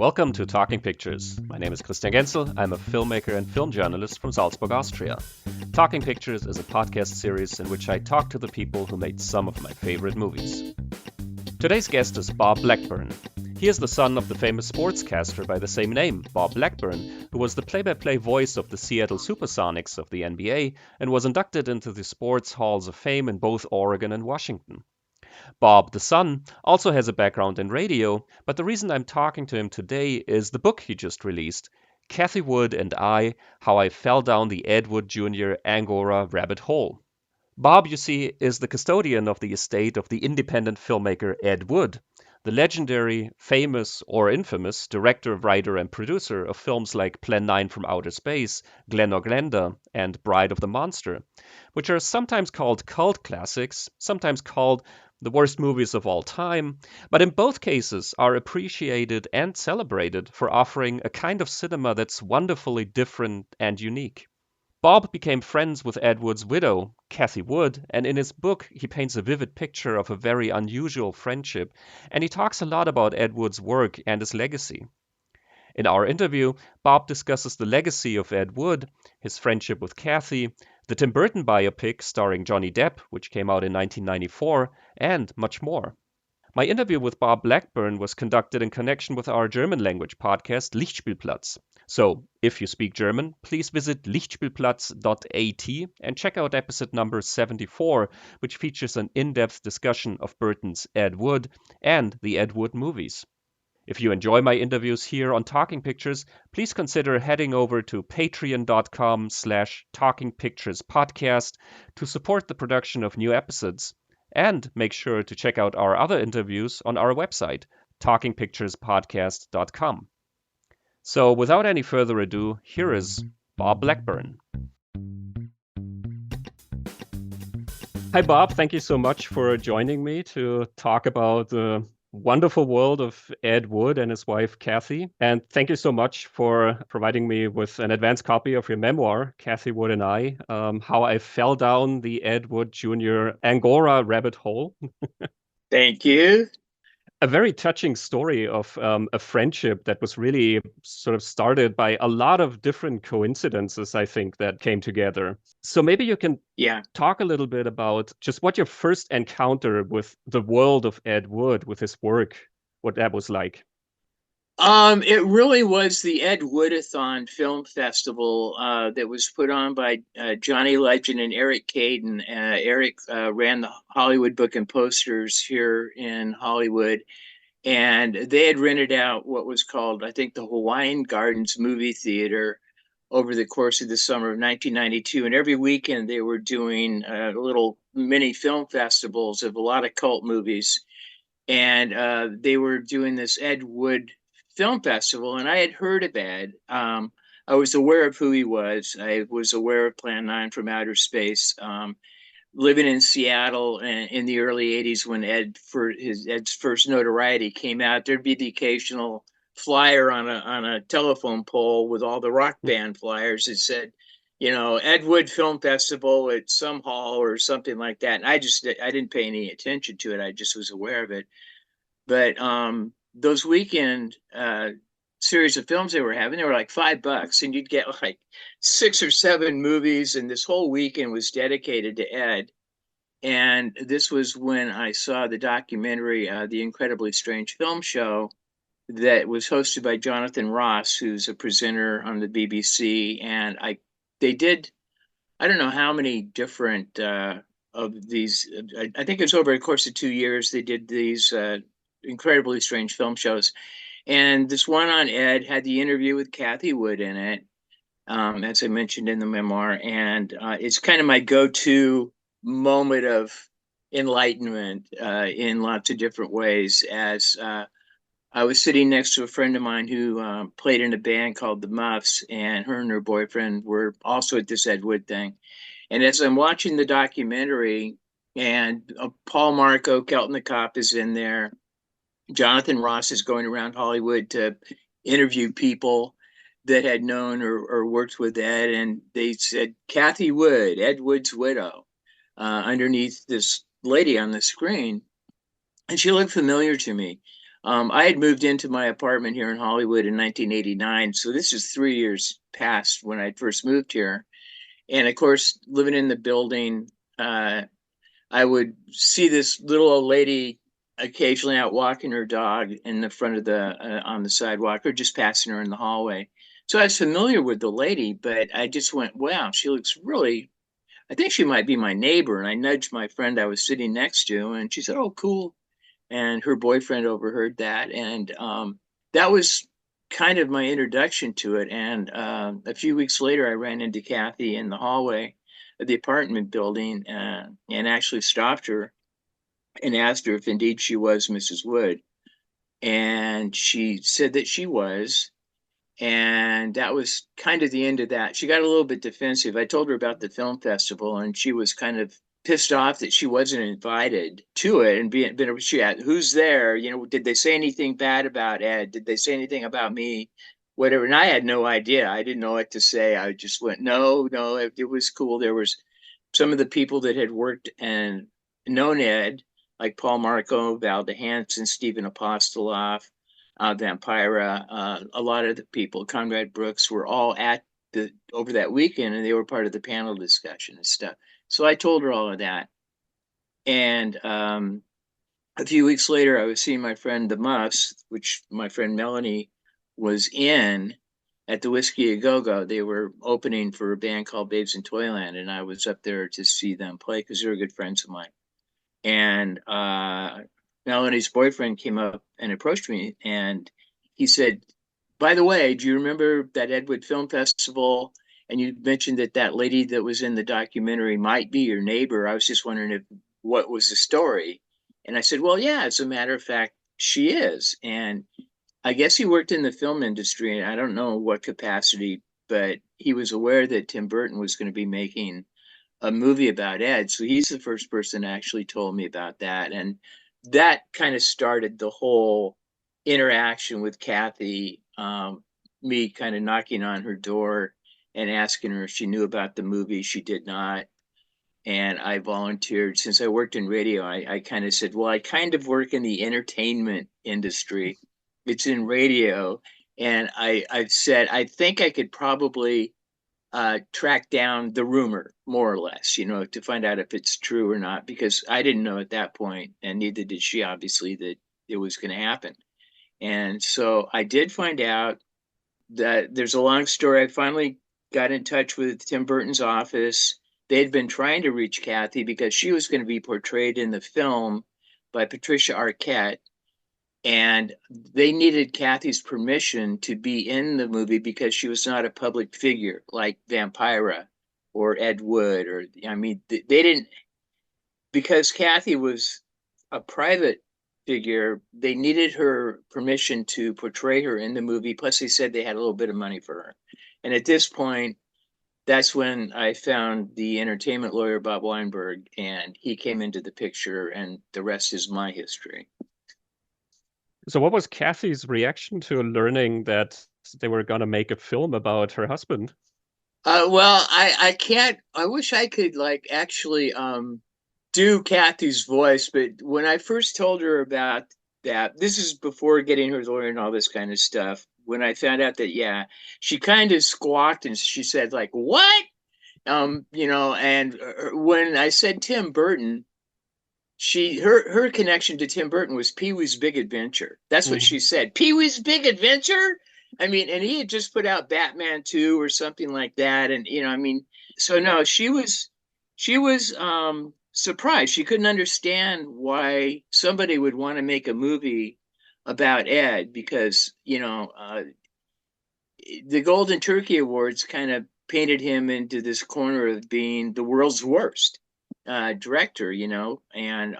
Welcome to Talking Pictures. My name is Christian Genzel. I'm a filmmaker and film journalist from Salzburg, Austria. Talking Pictures is a podcast series in which I talk to the people who made some of my favorite movies. Today's guest is Bob Blackburn. He is the son of the famous sportscaster by the same name, Bob Blackburn, who was the play-by-play voice of the Seattle SuperSonics of the NBA and was inducted into the Sports Halls of Fame in both Oregon and Washington. Bob, the son, also has a background in radio, but the reason I'm talking to him today is the book he just released, Kathy Wood and I, How I Fell Down the Ed Wood Jr. Angora Rabbit Hole. Bob, you see, is the custodian of the estate of the independent filmmaker Ed Wood, the legendary, famous, or infamous director, writer, and producer of films like Plan 9 from Outer Space, GLEN or GLENDA, and Bride of the Monster, which are sometimes called cult classics, sometimes called the worst movies of all time, but in both cases are appreciated and celebrated for offering a kind of cinema that's wonderfully different and unique. Bob became friends with Ed Wood's widow, Kathy Wood, and in his book he paints a vivid picture of a very unusual friendship, and he talks a lot about Ed Wood's work and his legacy. In our interview, Bob discusses the legacy of Ed Wood, his friendship with Kathy, the Tim Burton biopic starring Johnny Depp, which came out in 1994, and much more. My interview with Bob Blackburn was conducted in connection with our German language podcast Lichtspielplatz. So, if you speak German, please visit lichtspielplatz.at and check out episode number 74, which features an in-depth discussion of Burton's Ed Wood and the Ed Wood movies. If you enjoy my interviews here on Talking Pictures, please consider heading over to patreon.com/talkingpicturespodcast to support the production of new episodes. And make sure to check out our other interviews on our website, talkingpicturespodcast.com. So without any further ado, here is Bob Blackburn. Hi, Bob. Thank you so much for joining me to talk about the wonderful world of Ed Wood and his wife, Kathy. And thank you so much for providing me with an advance copy of your memoir, Kathy Wood and I, How I Fell Down the Ed Wood Jr. Angora Rabbit Hole. Thank you. A very touching story of a friendship that was really sort of started by a lot of different coincidences, I think, that came together. So maybe you can talk a little bit about just what your first encounter with the world of Ed Wood, with his work, what that was like. It really was the Ed Woodathon Film Festival that was put on by Johnny Legend and Eric Caden. Eric ran the Hollywood Book and Posters here in Hollywood, and they had rented out what was called, I think, the Hawaiian Gardens Movie Theater over the course of the summer of 1992. And every weekend they were doing little mini film festivals of a lot of cult movies. And they were doing this Ed Wood Film Festival, and I had heard of Ed. I was aware of who he was. I was aware of Plan 9 from Outer Space. Living in Seattle in the early 80s when Ed's first Notoriety came out, there'd be the occasional flyer on a telephone pole with all the rock band flyers that said, Ed Wood Film Festival at some hall or something like that. And I didn't pay any attention to it. I just was aware of it. But those weekend series of films they were having, they were like $5, and you'd get like 6 or 7 movies, and this whole weekend was dedicated to Ed. And this was when I saw the documentary, The Incredibly Strange Film Show, that was hosted by Jonathan Ross, who's a presenter on the BBC. And they did, I don't know how many different of these, I think it was over the course of 2 years, they did these incredibly strange film shows. And this one on Ed had the interview with Kathy Wood in it, as I mentioned in the memoir. And it's kind of my go-to moment of enlightenment in lots of different ways, as I was sitting next to a friend of mine who played in a band called the Muffs, and her and her boyfriend were also at this Ed Wood thing. And as I'm watching the documentary, and Paul Marco, Kelton the Cop, is in there, Jonathan Ross is going around Hollywood to interview people that had known or worked with Ed, and they said Kathy Wood, Ed Wood's widow, underneath this lady on the screen. And she looked familiar to me. I had moved into my apartment here in Hollywood in 1989, so this is 3 years past when I first moved here. And of course, living in the building, I would see this little old lady occasionally out walking her dog in the front of the on the sidewalk, or just passing her in the hallway. So I was familiar with the lady, but I just went, wow, she looks really, I think she might be my neighbor. And I nudged my friend I was sitting next to, and she said, oh, cool. And her boyfriend overheard that. And that was kind of my introduction to it. And a few weeks later, I ran into Kathy in the hallway of the apartment building, and actually stopped her and asked her if indeed she was Mrs. Wood. And she said that she was. And that was kind of the end of that. She got a little bit defensive. I told her about the film festival, and she was kind of pissed off that she wasn't invited to it. And she had, who's there? You know, did they say anything bad about Ed? Did they say anything about me? Whatever. And I had no idea. I didn't know what to say. I just went, no, no, it was cool. There was some of the people that had worked and known Ed, like Paul Marco, Val DeHanson, Stephen Apostoloff, Vampira, a lot of the people, Conrad Brooks, were all at the over that weekend, and they were part of the panel discussion and stuff. So I told her all of that. And a few weeks later, I was seeing my friend the Muffs, which my friend Melanie was in at the Whiskey A Go Go. They were opening for a band called Babes in Toyland, and I was up there to see them play because they were good friends of mine. And Melanie's boyfriend came up and approached me, and he said, by the way, do you remember that Ed Wood Film Festival? And you mentioned that that lady that was in the documentary might be your neighbor. I was just wondering if what was the story. And I said, well, yeah, as a matter of fact, she is. And I guess he worked in the film industry, and I don't know what capacity, but he was aware that Tim Burton was going to be making a movie about Ed. So he's the first person that actually told me about that. And that kind of started the whole interaction with Kathy, me kind of knocking on her door and asking her if she knew about the movie. She did not. And I volunteered. Since I worked in radio, I kind of said, well, I kind of work in the entertainment industry. It's in radio. And I said, I think I could probably track down the rumor, more or less, you know, to find out if it's true or not, because I didn't know at that point, and neither did she, obviously, that it was going to happen. And so I did find out that there's a long story. I finally got in touch with Tim Burton's office. They had been trying to reach Kathy because she was going to be portrayed in the film by Patricia Arquette, and they needed Kathy's permission to be in the movie because she was not a public figure like Vampira or Ed Wood, or I mean, they didn't, because Kathy was a private figure. They needed her permission to portray her in the movie. Plus, they said they had a little bit of money for her. And at this point, that's when I found the entertainment lawyer Bob Weinberg, and he came into the picture, and the rest is my history. So what was Kathy's reaction to learning that they were going to make a film about her husband? Well, I can't. I wish I could like actually do Kathy's voice, but when I first told her about that, this is before getting her lawyer and all this kind of stuff. When I found out that, yeah, she kind of squawked and she said like, "What?" You know, and when I said Tim Burton, her connection to Tim Burton was Pee-wee's Big Adventure. That's what she said. Pee-wee's Big Adventure? I mean, and he had just put out Batman 2 or something like that. And, you know, I mean, so no, she was surprised. She couldn't understand why somebody would want to make a movie about Ed because, you know, the Golden Turkey Awards kind of painted him into this corner of being the world's worst director, you know, and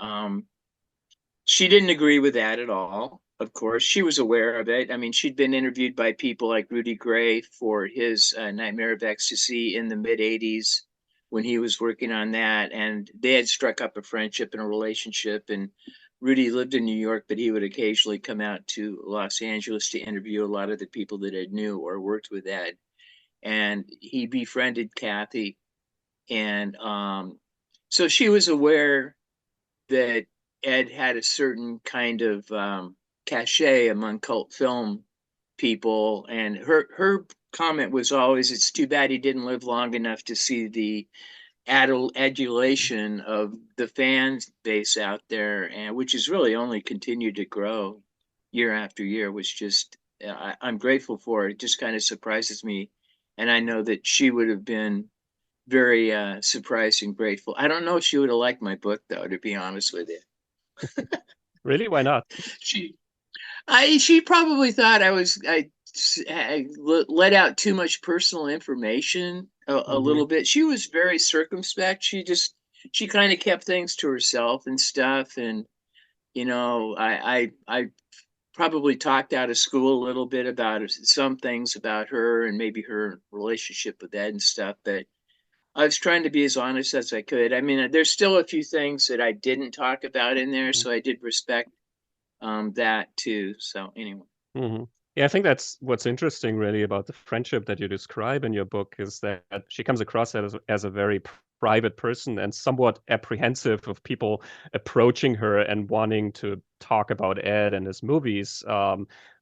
she didn't agree with that at all. Of course, she was aware of it. I mean, she'd been interviewed by people like Rudy Gray for his Nightmare of Ecstasy in the mid 80s when he was working on that. And they had struck up a friendship and a relationship. And Rudy lived in New York, but he would occasionally come out to Los Angeles to interview a lot of the people that Ed knew or worked with Ed. And he befriended Kathy. And so she was aware that Ed had a certain kind of cachet among cult film people. And her comment was always, "It's too bad he didn't live long enough to see the adulation of the fan base out there," and which has really only continued to grow year after year, which just I'm grateful for. It just kind of surprises me, and I know that she would have been very surprised and grateful. I don't know if she would have liked my book, though, to be honest with you. Really? Why not? She she probably thought I let out too much personal information a Hmm. little bit. She was very circumspect. She kind of kept things to herself and stuff. And I probably talked out of school a little bit about some things about her and maybe her relationship with Ed and stuff. But I was trying to be as honest as I could. I mean, there's still a few things that I didn't talk about in there, so I did respect that too. So anyway. Hmm. Yeah, I think that's what's interesting really about the friendship that you describe in your book is that she comes across as a very private person and somewhat apprehensive of people approaching her and wanting to talk about Ed and his movies,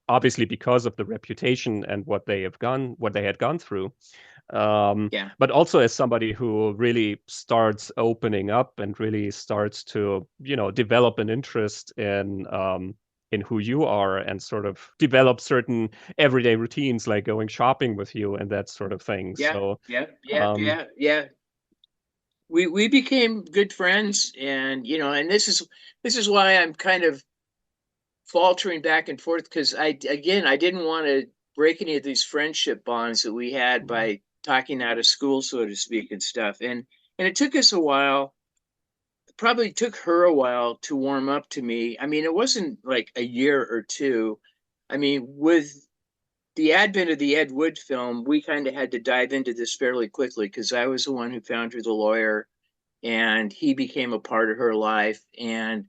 obviously because of the reputation and what they had gone through. Yeah. But also as somebody who really starts opening up and really starts to, develop an interest in who you are and sort of develop certain everyday routines like going shopping with you and that sort of thing. Yeah, So, yeah, yeah, um, yeah, yeah. We became good friends, and and this is why I'm kind of faltering back and forth, because I didn't want to break any of these friendship bonds that we had mhm, by talking out of school, so to speak, and stuff. And it took us a while. Probably took her a while to warm up to me. I mean, it wasn't like a year or two. I mean, with the advent of the Ed Wood film, we kind of had to dive into this fairly quickly because I was the one who found her the lawyer, and he became a part of her life. And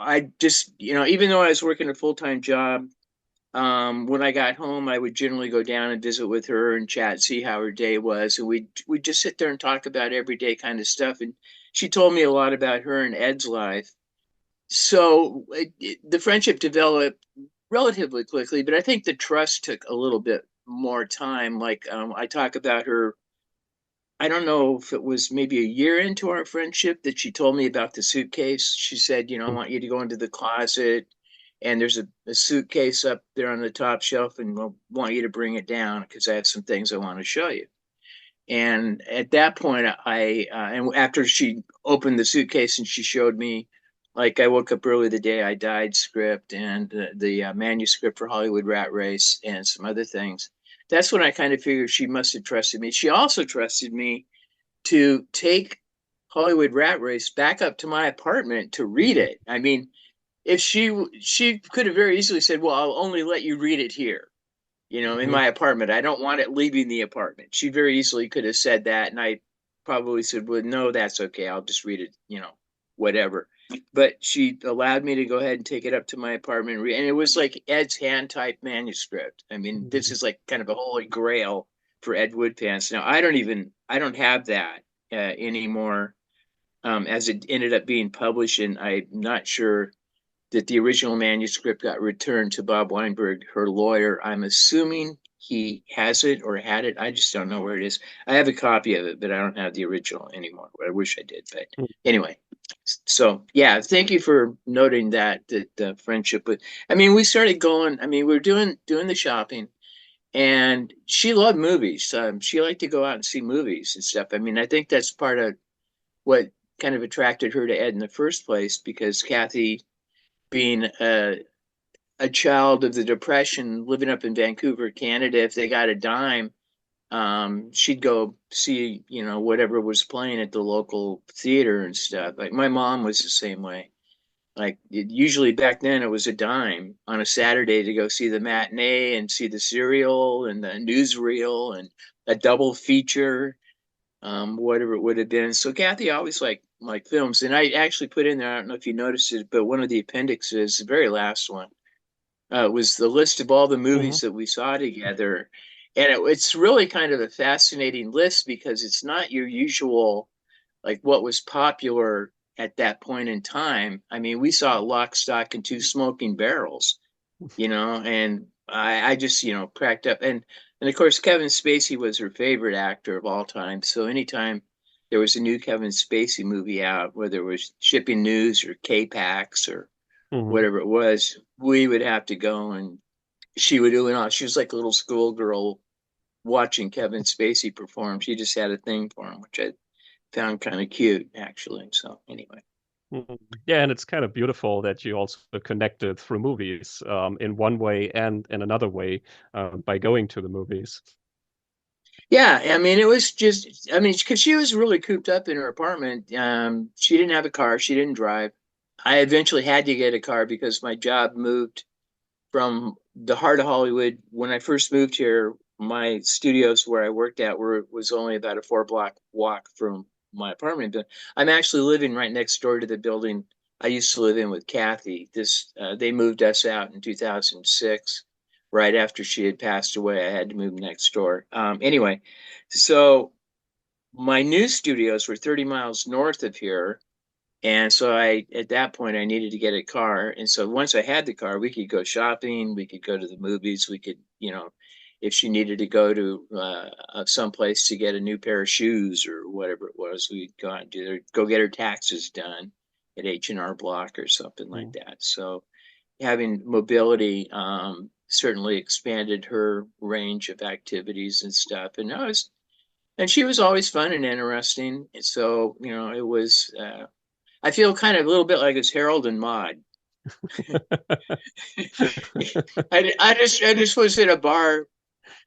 I just, even though I was working a full time job, when I got home, I would generally go down and visit with her and chat, see how her day was, and we'd just sit there and talk about everyday kind of stuff. And she told me a lot about her and Ed's life. So the friendship developed relatively quickly, but I think the trust took a little bit more time. Like I talk about her. I don't know if it was maybe a year into our friendship that she told me about the suitcase. She said, I want you to go into the closet, and there's a suitcase up there on the top shelf, and I want you to bring it down because I have some things I want to show you. And at that point, and after she opened the suitcase and she showed me, like, I woke up early the day I died script and the manuscript for Hollywood Rat Race and some other things. That's when I kind of figured she must have trusted me. She also trusted me to take Hollywood Rat Race back up to my apartment to read mhm, it. I mean, if she could have very easily said, "Well, I'll only let you read it here." In mhm, my apartment. I don't want it leaving the apartment. She very easily could have said that, and I probably said, "Well, no, that's okay. I'll just read it, whatever." But she allowed me to go ahead and take it up to my apartment and read, and it was like Ed's hand typed manuscript. I mean, this mhm, is like kind of a holy grail for Ed Wood fans. Now, I don't have that anymore. As it ended up being published, and I'm not sure that the original manuscript got returned to Bob Weinberg, her lawyer. I'm assuming he has it or had it. I just don't know where it is. I have a copy of it, but I don't have the original anymore. I wish I did, but mhm, anyway. So yeah, thank you for noting that the friendship. But I mean, we started going. I mean, we were doing the shopping, and she loved movies. She liked to go out and see movies and stuff. I mean, I think that's part of what kind of attracted her to Ed in the first place, because Kathy, being a child of the Depression living up in Vancouver, Canada, if they got a dime, she'd go see, whatever was playing at the local theater and stuff. Like my mom was the same way. Like usually back then it was a dime on a Saturday to go see the matinee and see the serial and the newsreel and a double feature, whatever it would have been. So Kathy always like films. And I actually put in there, I don't know if you noticed it, but one of the appendixes, the very last one, was the list of all the mhm, movies that we saw together. And it's really kind of a fascinating list because it's not your usual, like what was popular. at that point in time. I mean, we saw Lock, Stock, and Two Smoking Barrels, and I just, cracked up. And of course, Kevin Spacey was her favorite actor of all time. So anytime there was a new Kevin Spacey movie out, whether it was Shipping News or K-Pax or Hmm. whatever it was, we would have to go, and she would do it all. She was like a little schoolgirl watching Kevin Spacey perform. She just had a thing for him, which I found kind of cute, actually. So anyway. Mhm. Yeah, and it's kind of beautiful that you also connected through movies, in one way and in another way, by going to the movies. Yeah, I mean, it was just, I mean, because she was really cooped up in her apartment. She didn't have a car, she didn't drive. I eventually had to get a car because my job moved from the heart of Hollywood. When I first moved here, my studios where I worked at was only about a 4 block walk from my apartment. But I'm actually living right next door to the building I used to live in with Kathy. They moved us out in 2006, right after she had passed away. I had to move next door. Anyway, so my new studios were 30 miles north of here, and so at that point, I needed to get a car. And so once I had the car, we could go shopping, we could go to the movies, we could, if she needed to go to someplace to get a new pair of shoes or whatever it was, we'd go out and go get her taxes done at H&R Block or something like Mm. that. So having mobility certainly expanded her range of activities and stuff. And she was always fun and interesting. And so, it was. I feel kind of a little bit like it's Harold and Maude. I just was at a bar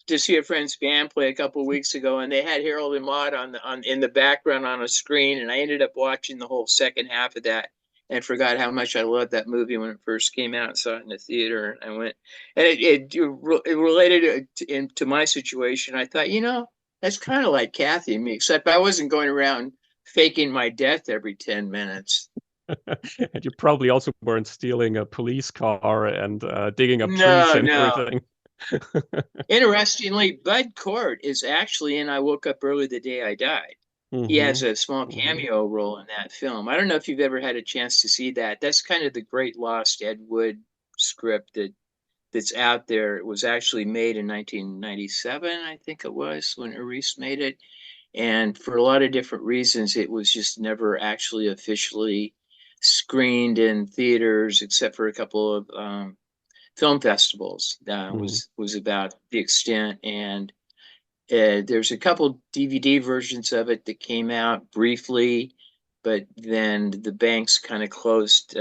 to see a friend's band play a couple of weeks ago, and they had Harold and Maude on in the background on a screen, and I ended up watching the whole second half of that and forgot how much I loved that movie when it first came out and saw it in the theater. And I went, and it related to my situation. I thought, that's kind of like Kathy and me, except I wasn't going around faking my death every 10 minutes. And you probably also weren't stealing a police car and digging up trees No, and no. everything. Interestingly, Bud Cort is actually in I Woke Up Early the Day I Died. He has Hmm. a small Hmm. cameo role in that film. I don't know if you've ever had a chance to see that. That's kind of the great lost Ed Wood script that's out there. It was actually made in 1997, I think it was, when Reese made it. And for a lot of different reasons, it was just never actually officially screened in theaters, except for a couple of film festivals. Hmm. Was about the extent. And there's a couple DVD versions of it that came out briefly, but then the banks kind of closed.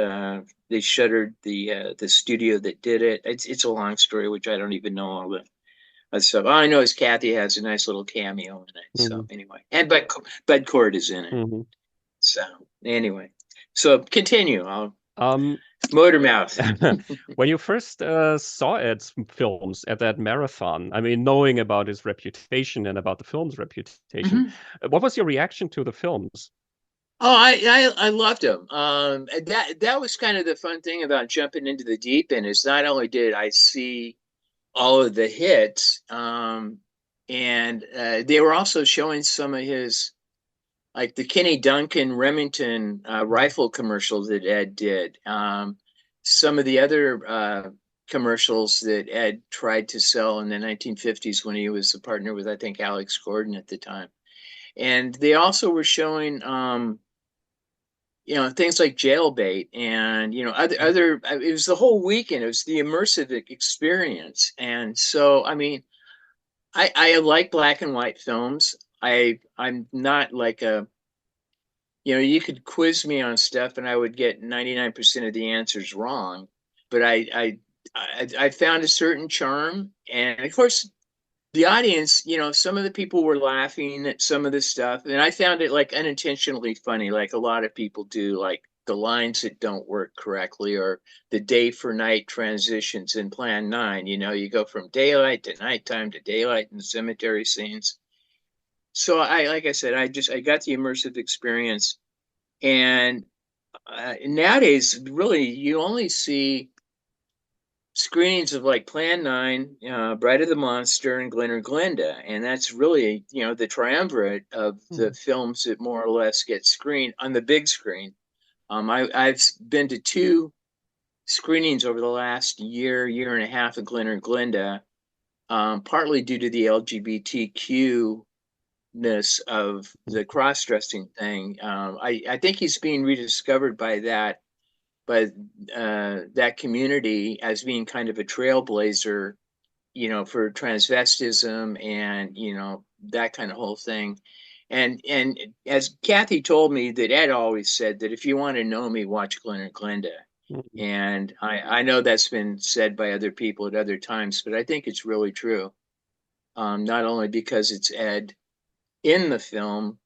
They shuttered the studio that did it. It's a long story, which I don't even know all the stuff. All I know is Kathy has a nice little cameo in it. So Hmm. anyway, and Bud Cort is in it. Hmm. So anyway, so continue. I'll Um, motor mouth. when you first saw Ed's films at that marathon, I mean, knowing about his reputation and about the film's reputation, Mhm. what was your reaction to the films? Oh, I loved him. And that was kind of the fun thing about jumping into the deep end is not only did I see all of the hits, and they were also showing some of his, like the Kenny Duncan Remington rifle commercials that Ed did. Some of the other commercials that Ed tried to sell in the 1950s when he was a partner with, I think, Alex Gordon at the time. And they also were showing things like Jailbait and other it was the whole weekend. It was the immersive experience. And so I mean, I like black and white films. I'm not like a, you could quiz me on stuff and I would get 99% of the answers wrong, but I found a certain charm. And of course the audience, some of the people were laughing at some of the stuff, and I found it like unintentionally funny, like a lot of people do, like the lines that don't work correctly, or the day for night transitions in Plan 9. You go from daylight to nighttime to daylight in the cemetery scenes. So like I said, I got the immersive experience, and nowadays, really, you only see screenings of like Plan 9, Bride of the Monster, and Glen or Glenda. And that's really, the triumvirate of the Hmm. films that more or less get screened on the big screen. I've been to two screenings over the last year and a half of Glen or Glenda, partly due to the LGBTQ ness of the cross-dressing thing. I think he's being rediscovered by that community as being kind of a trailblazer, for transvestism and, that kind of whole thing. And as Kathy told me, that Ed always said that if you want to know me, watch Glen or Glenda. Mhm. And I know that's been said by other people at other times, but I think it's really true. Not only because it's Ed in the film,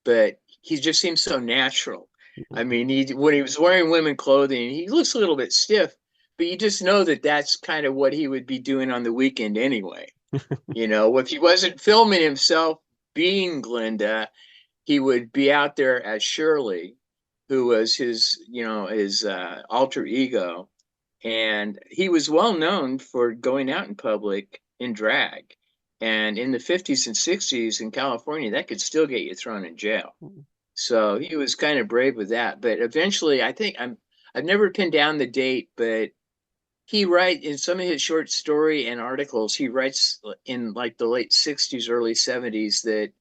but he just seems so natural. I mean, when he was wearing women clothing, he looks a little bit stiff, but you just know that that's kind of what he would be doing on the weekend anyway. If he wasn't filming himself being Glenda, he would be out there as Shirley, who was his alter ego, and he was well known for going out in public in drag. And in the 50s and 60s in California, that could still get you thrown in jail. So he was kind of brave with that. But eventually, I've never pinned down the date, but he writes in some of his short story and articles, he writes in like the late 60s, early 70s that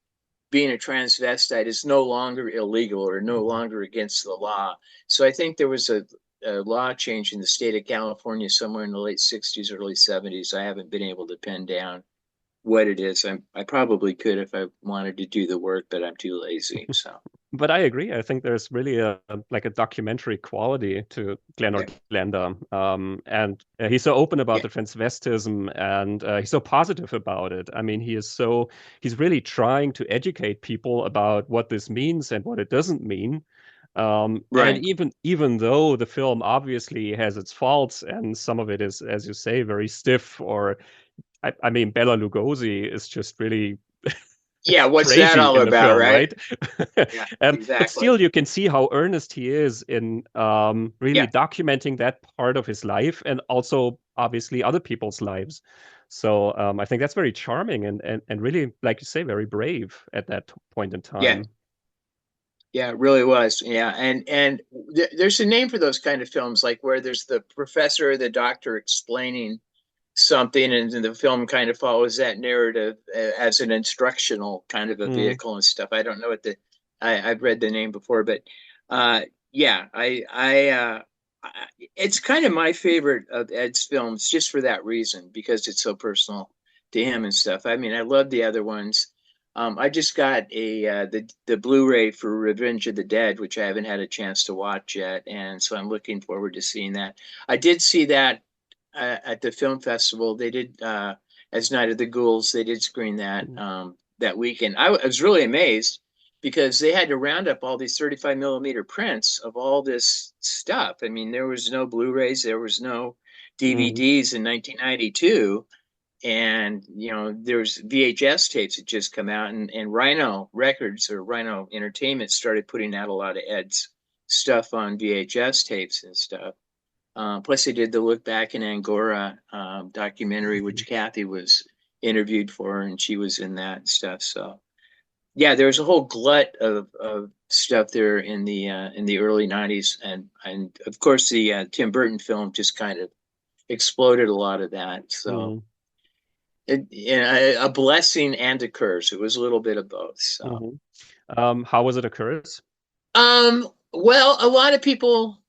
being a transvestite is no longer illegal or no longer against the law. So I think there was a law change in the state of California somewhere in the late 60s, early 70s. I haven't been able to pin down what it is. I probably could if I wanted to do the work, but I'm too lazy. So But I agree. I think there's really like a documentary quality to Glen or yeah, Glenda. And he's so open about yeah, the transvestism, and he's so positive about it. I mean, he's really trying to educate people about what this means and what it doesn't mean. And right. even though the film obviously has its faults and some of it is, as you say, very stiff, or I mean, Bela Lugosi is just really Yeah, what's that crazy all in the about, film, right? right? Yeah, But exactly. still, you can see how earnest he is in really Yeah, documenting that part of his life and also obviously other people's lives. So I think that's very charming and really, like you say, very brave at that point in yeah, time. yeah, it really was. Yeah, and there's a name for those kind of films, like where there's the professor or the doctor explaining something, and the film kind of follows that narrative as an instructional kind of a Mm, vehicle and stuff. I don't know what I've read the name before, but uh, yeah, it's kind of my favorite of Ed's films just for that reason, because it's so personal to him and stuff. I mean, I love the other ones. I just got the Blu-ray for Revenge of the Dead, which I haven't had a chance to watch yet, and so I'm looking forward to seeing that. I did see that at the film festival. They did as Night of the Ghouls. They did screen that mm, that weekend. I was really amazed because they had to round up all these 35 millimeter prints of all this stuff. I mean, there was no Blu-rays, there was no mm, DVDs in 1992, and there's VHS tapes that just come out, and Rhino Records or Rhino Entertainment started putting out a lot of Ed's stuff on VHS tapes and stuff. Plus, they did the Look Back in Angora documentary, mm. which Kathy was interviewed for, and she was in that and stuff. So, yeah, there was a whole glut of stuff there in the early '90s, and of course the Tim Burton film just kind of exploded a lot of that. So, Mm, a blessing and a curse. It was a little bit of both. So, mhm. How was it a curse? well, a lot of people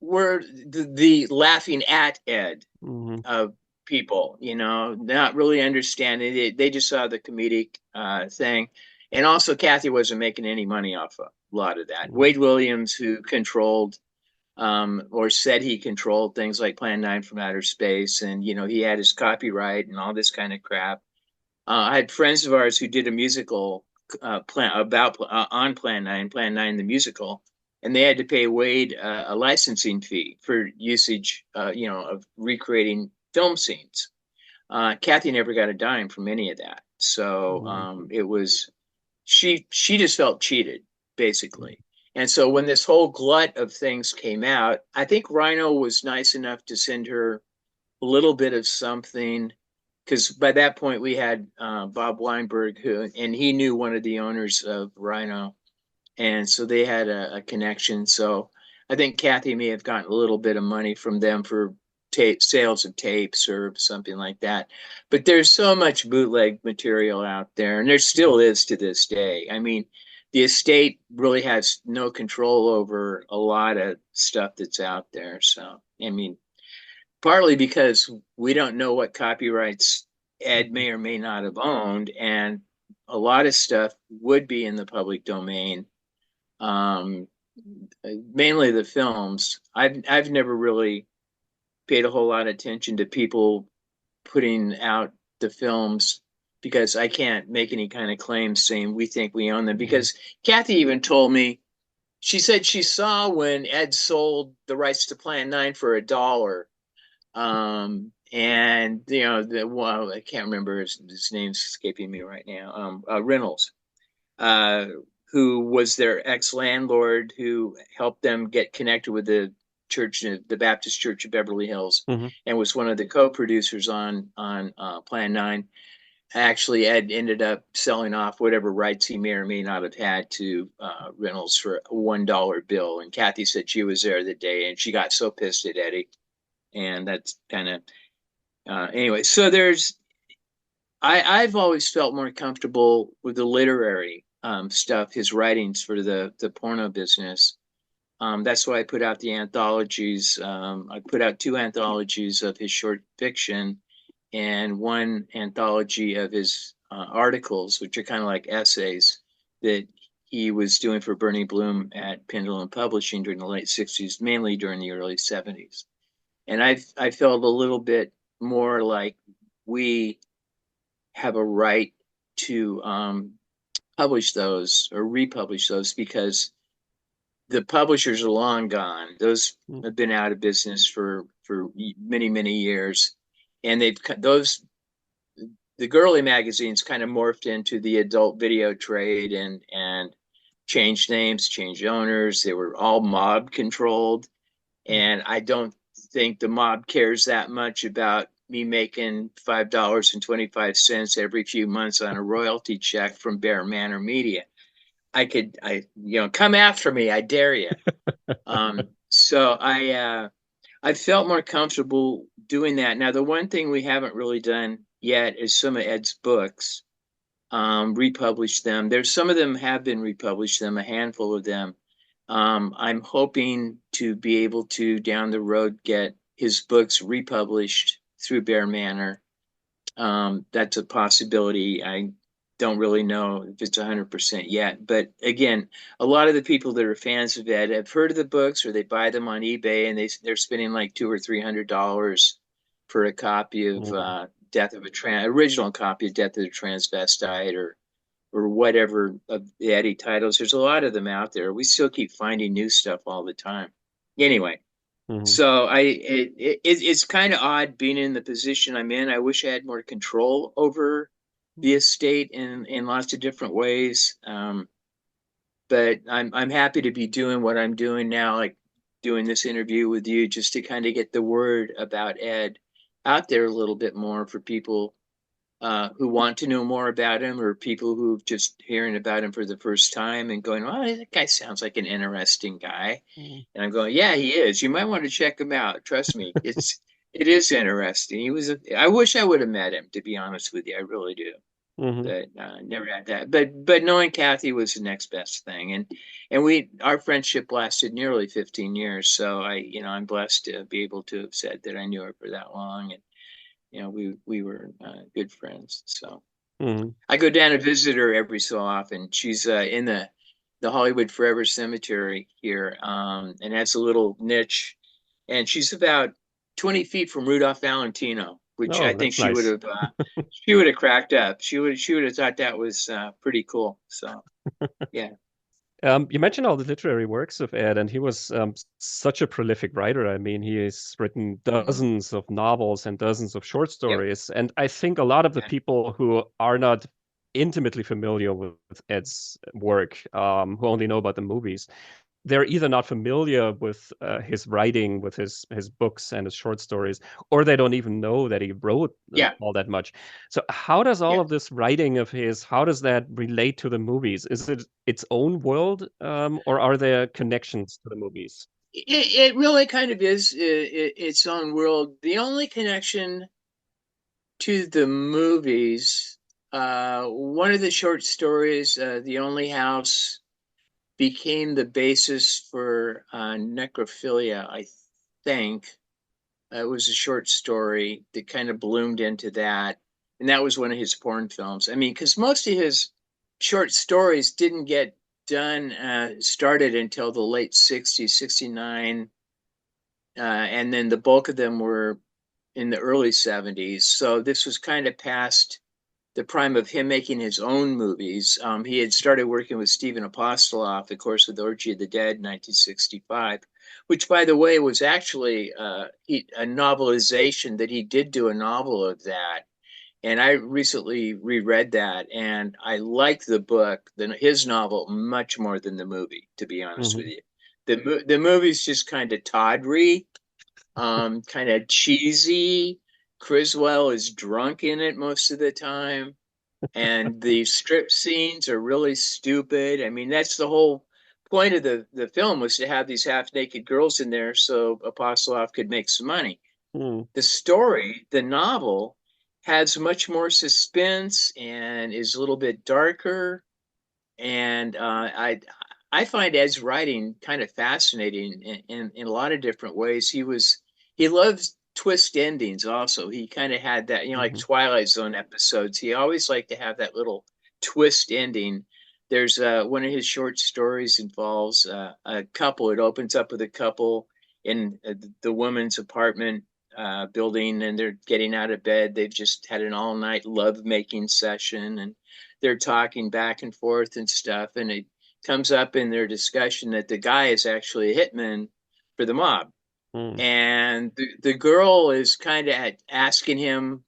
were the laughing at Ed Mhm, of people, not really understanding it. They just saw the comedic thing. And also, Kathy wasn't making any money off a lot of that. mhm, Wade Williams, who controlled or said he controlled things like Plan 9 from Outer Space, and, he had his copyright and all this kind of crap. I had friends of ours who did a musical on Plan 9, the musical, and they had to pay Wade a licensing fee for usage, of recreating film scenes. Kathy never got a dime from any of that, so mhm, it was she just felt cheated basically. And so when this whole glut of things came out, I think Rhino was nice enough to send her a little bit of something, because by that point we had Bob Weinberg, and he knew one of the owners of Rhino, and so they had a connection. So I think Kathy may have gotten a little bit of money from them for sales of tapes or something like that. But there's so much bootleg material out there, and there still is to this day. I mean, the estate really has no control over a lot of stuff that's out there. So, I mean, partly because we don't know what copyrights Ed may or may not have owned, and a lot of stuff would be in the public domain. Mainly the films. I've never really paid a whole lot of attention to people putting out the films because I can't make any kind of claims saying we think we own them. Because Kathy even told me, she said she saw when Ed sold the rights to Plan 9 for $1. And well, I can't remember his name's escaping me right now. Reynolds, who was their ex-landlord, who helped them get connected with the church, the Baptist Church of Beverly Hills, and was one of the co-producers on Plan 9. Actually, Ed ended up selling off whatever rights he may or may not have had to Reynolds for a $1 bill. And Kathy said she was there the day, and she got so pissed at Eddie. And that's kind of anyway. So I've always felt more comfortable with the literary stuff, his writings for the porno business. That's why I put out the anthologies. I put out 2 anthologies of his short fiction and 1 anthology of his articles, which are kind of like essays that he was doing for Bernie Bloom at Pendulum Publishing during the late 60s, mainly during the early 70s. And I felt a little bit more like we have a right to publish those or republish those, because the publishers are long gone. Those have been out of business for many, many years. And the girly magazines kind of morphed into the adult video trade and changed names, changed owners. They were all mob controlled. And I don't think the mob cares that much about me making $5.25 every few months on a royalty check from Bear Manor Media. Come after me, I dare you. So I felt more comfortable doing that. Now, the one thing we haven't really done yet is some of Ed's books, republish them. Some of them have been republished, a handful of them. I'm hoping to be able to, down the road, get his books republished through Bear Manor. That's a possibility. I don't really know if it's 100% yet. But again, a lot of the people that are fans of Ed have heard of the books, or they buy them on eBay, and they're spending like $200 or $300 for a copy of original copy of Death of the Transvestite, or whatever of the Eddie titles. There's a lot of them out there. We still keep finding new stuff all the time. Anyway, so it's kind of odd being in the position I'm in. I wish I had more control over the estate in lots of different ways. But I'm happy to be doing what I'm doing now, like doing this interview with you, just to kind of get the word about Ed out there a little bit more for people who want to know more about him, or people who just hearing about him for the first time and going, "Oh, that guy sounds like an interesting guy." And I'm going, "Yeah, he is. You might want to check him out. Trust me, it is interesting." I wish I would have met him, to be honest with you. I really do. But never had that. But knowing Kathy was the next best thing, and our friendship lasted nearly 15 years. So I'm blessed to be able to have said that I knew her for that long, and we were good friends. So I go down to visit her every so often. She's in the Hollywood Forever Cemetery here, and that's a little niche. And she's about 20 feet from Rudolph Valentino, which I think she would have cracked up. She would have thought that was pretty cool. So yeah. You mentioned all the literary works of Ed, and he was such a prolific writer. I mean, he has written dozens of novels and dozens of short stories. Yep. And I think a lot of the people who are not intimately familiar with Ed's work, who only know about the movies, they're either not familiar with his writing, with his books and his short stories, or they don't even know that he wrote all that much. So how does all of this writing of his, how does that relate to the movies? Is it its own world, or are there connections to the movies? It really kind of is its own world. The only connection to the movies, one of the short stories, The Only House, became the basis for necrophilia, I think. It was a short story that kind of bloomed into that. And that was one of his porn films. I mean, because most of his short stories didn't get done, started until the late 60s, 69. And then the bulk of them were in the early 70s. So this was kind of past the prime of him making his own movies. He had started working with Stephen Apostoloff, of course, with Orgy of the Dead in 1965, which, by the way, was actually a novelization that he did do a novel of that. And I recently reread that, and I like the book, his novel, much more than the movie, to be honest with Hmm. you. The movie's just kind of tawdry, kind of cheesy. Criswell is drunk in it most of the time, and the strip scenes are really stupid. I mean, that's the whole point of the film, was to have these half naked girls in there so Apostoloff could make some money. Hmm. The story, the novel, has much more suspense and is a little bit darker. And I find Ed's writing kind of fascinating in a lot of different ways. He loves twist endings also. He kind of had that, like Hmm. Twilight Zone episodes. He always liked to have that little twist ending. There's one of his short stories involves a couple. It opens up with a couple in the woman's apartment building, and they're getting out of bed. They've just had an all night love making session, and they're talking back and forth and stuff. And it comes up in their discussion that the guy is actually a hitman for the mob. Hmm. And the girl is kind of asking him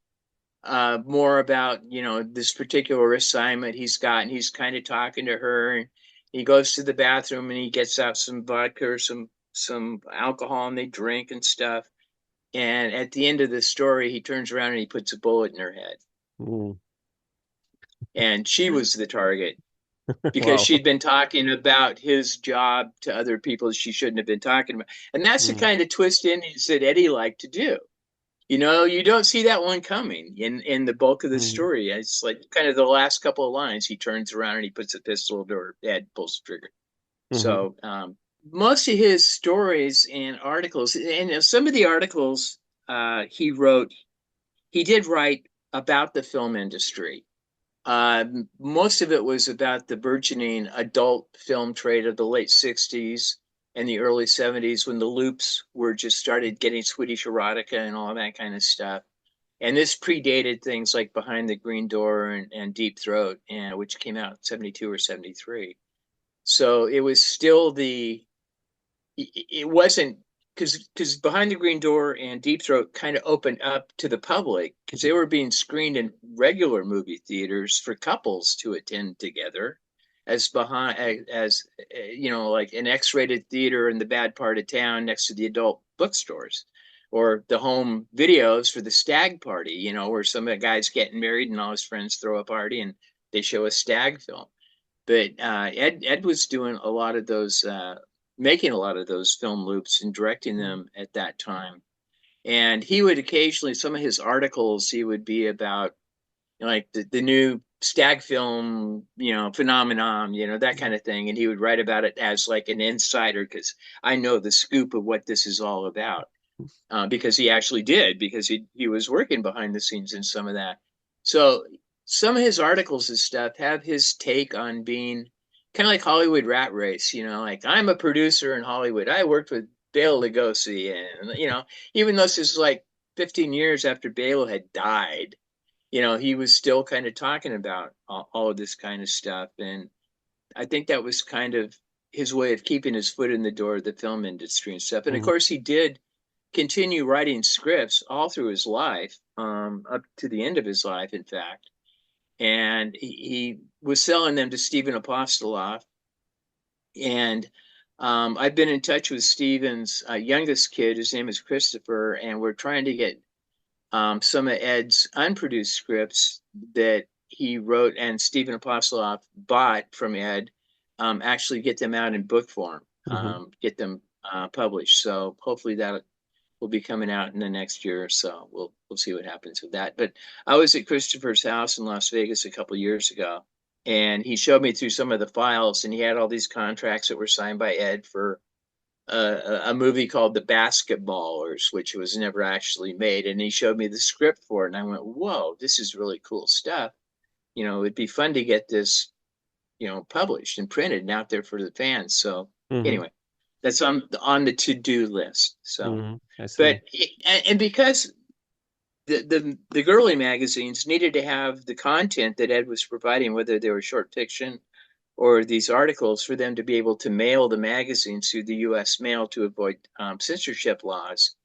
more about, this particular assignment he's got. And he's kind of talking to her. And he goes to the bathroom and he gets out some vodka or some alcohol, and they drink and stuff. And at the end of the story, he turns around and he puts a bullet in her head. Hmm. And she was the target, because Wow. she'd been talking about his job to other people she shouldn't have been talking about. And that's the Hmm. kind of twist endings that Eddie liked to do. You don't see that one coming in the bulk of the Hmm. story. It's like kind of the last couple of lines. He turns around and he puts a pistol to her head, pulls the trigger. Hmm. So most of his stories and articles, and some of the articles he wrote, he did write about the film industry. Most of it was about the burgeoning adult film trade of the late 60s and the early 70s, when the loops were just started getting Swedish erotica and all that kind of stuff. And this predated things like Behind the Green Door and Deep Throat, which came out in 72 or 73. So it was still it wasn't, because Behind the Green Door and Deep Throat kind of opened up to the public, because they were being screened in regular movie theaters for couples to attend together, like an X-rated theater in the bad part of town next to the adult bookstores, or the home videos for the stag party, where some of the guys getting married and all his friends throw a party and they show a stag film. But Ed was doing a lot of those, making a lot of those film loops and directing them at that time. And he would occasionally, some of his articles, he would be about, like the new stag film, phenomenon, that kind of thing. And he would write about it as like an insider, because I know the scoop of what this is all about, because he actually did, because he was working behind the scenes in some of that. So some of his articles and stuff have his take on being kind of like Hollywood Rat Race, like, I'm a producer in Hollywood. I worked with Bela Lugosi, and even though this is like 15 years after Bela had died, he was still kind of talking about all of this kind of stuff. And I think that was kind of his way of keeping his foot in the door of the film industry and stuff. And of Hmm. course, he did continue writing scripts all through his life, up to the end of his life, in fact. And he was selling them to Stephen Apostoloff. And I've been in touch with Stephen's youngest kid. His name is Christopher, and we're trying to get some of Ed's unproduced scripts that he wrote and Stephen Apostoloff bought from Ed, actually get them out in book form, Hmm. get them published. So hopefully that will be coming out in the next year or so. We'll see what happens with that. But I was at Christopher's house in Las Vegas a couple years ago, and he showed me through some of the files, and he had all these contracts that were signed by Ed for a movie called The Basketballers, which was never actually made. And he showed me the script for it, and I went, "Whoa, this is really cool stuff. It'd be fun to get this, published and printed and out there for the fans." So anyway, that's on the to-do list. So, I see. but and because the girly magazines needed to have the content that Ed was providing, whether they were short fiction or these articles, for them to be able to mail the magazines through the U.S. mail to avoid censorship laws.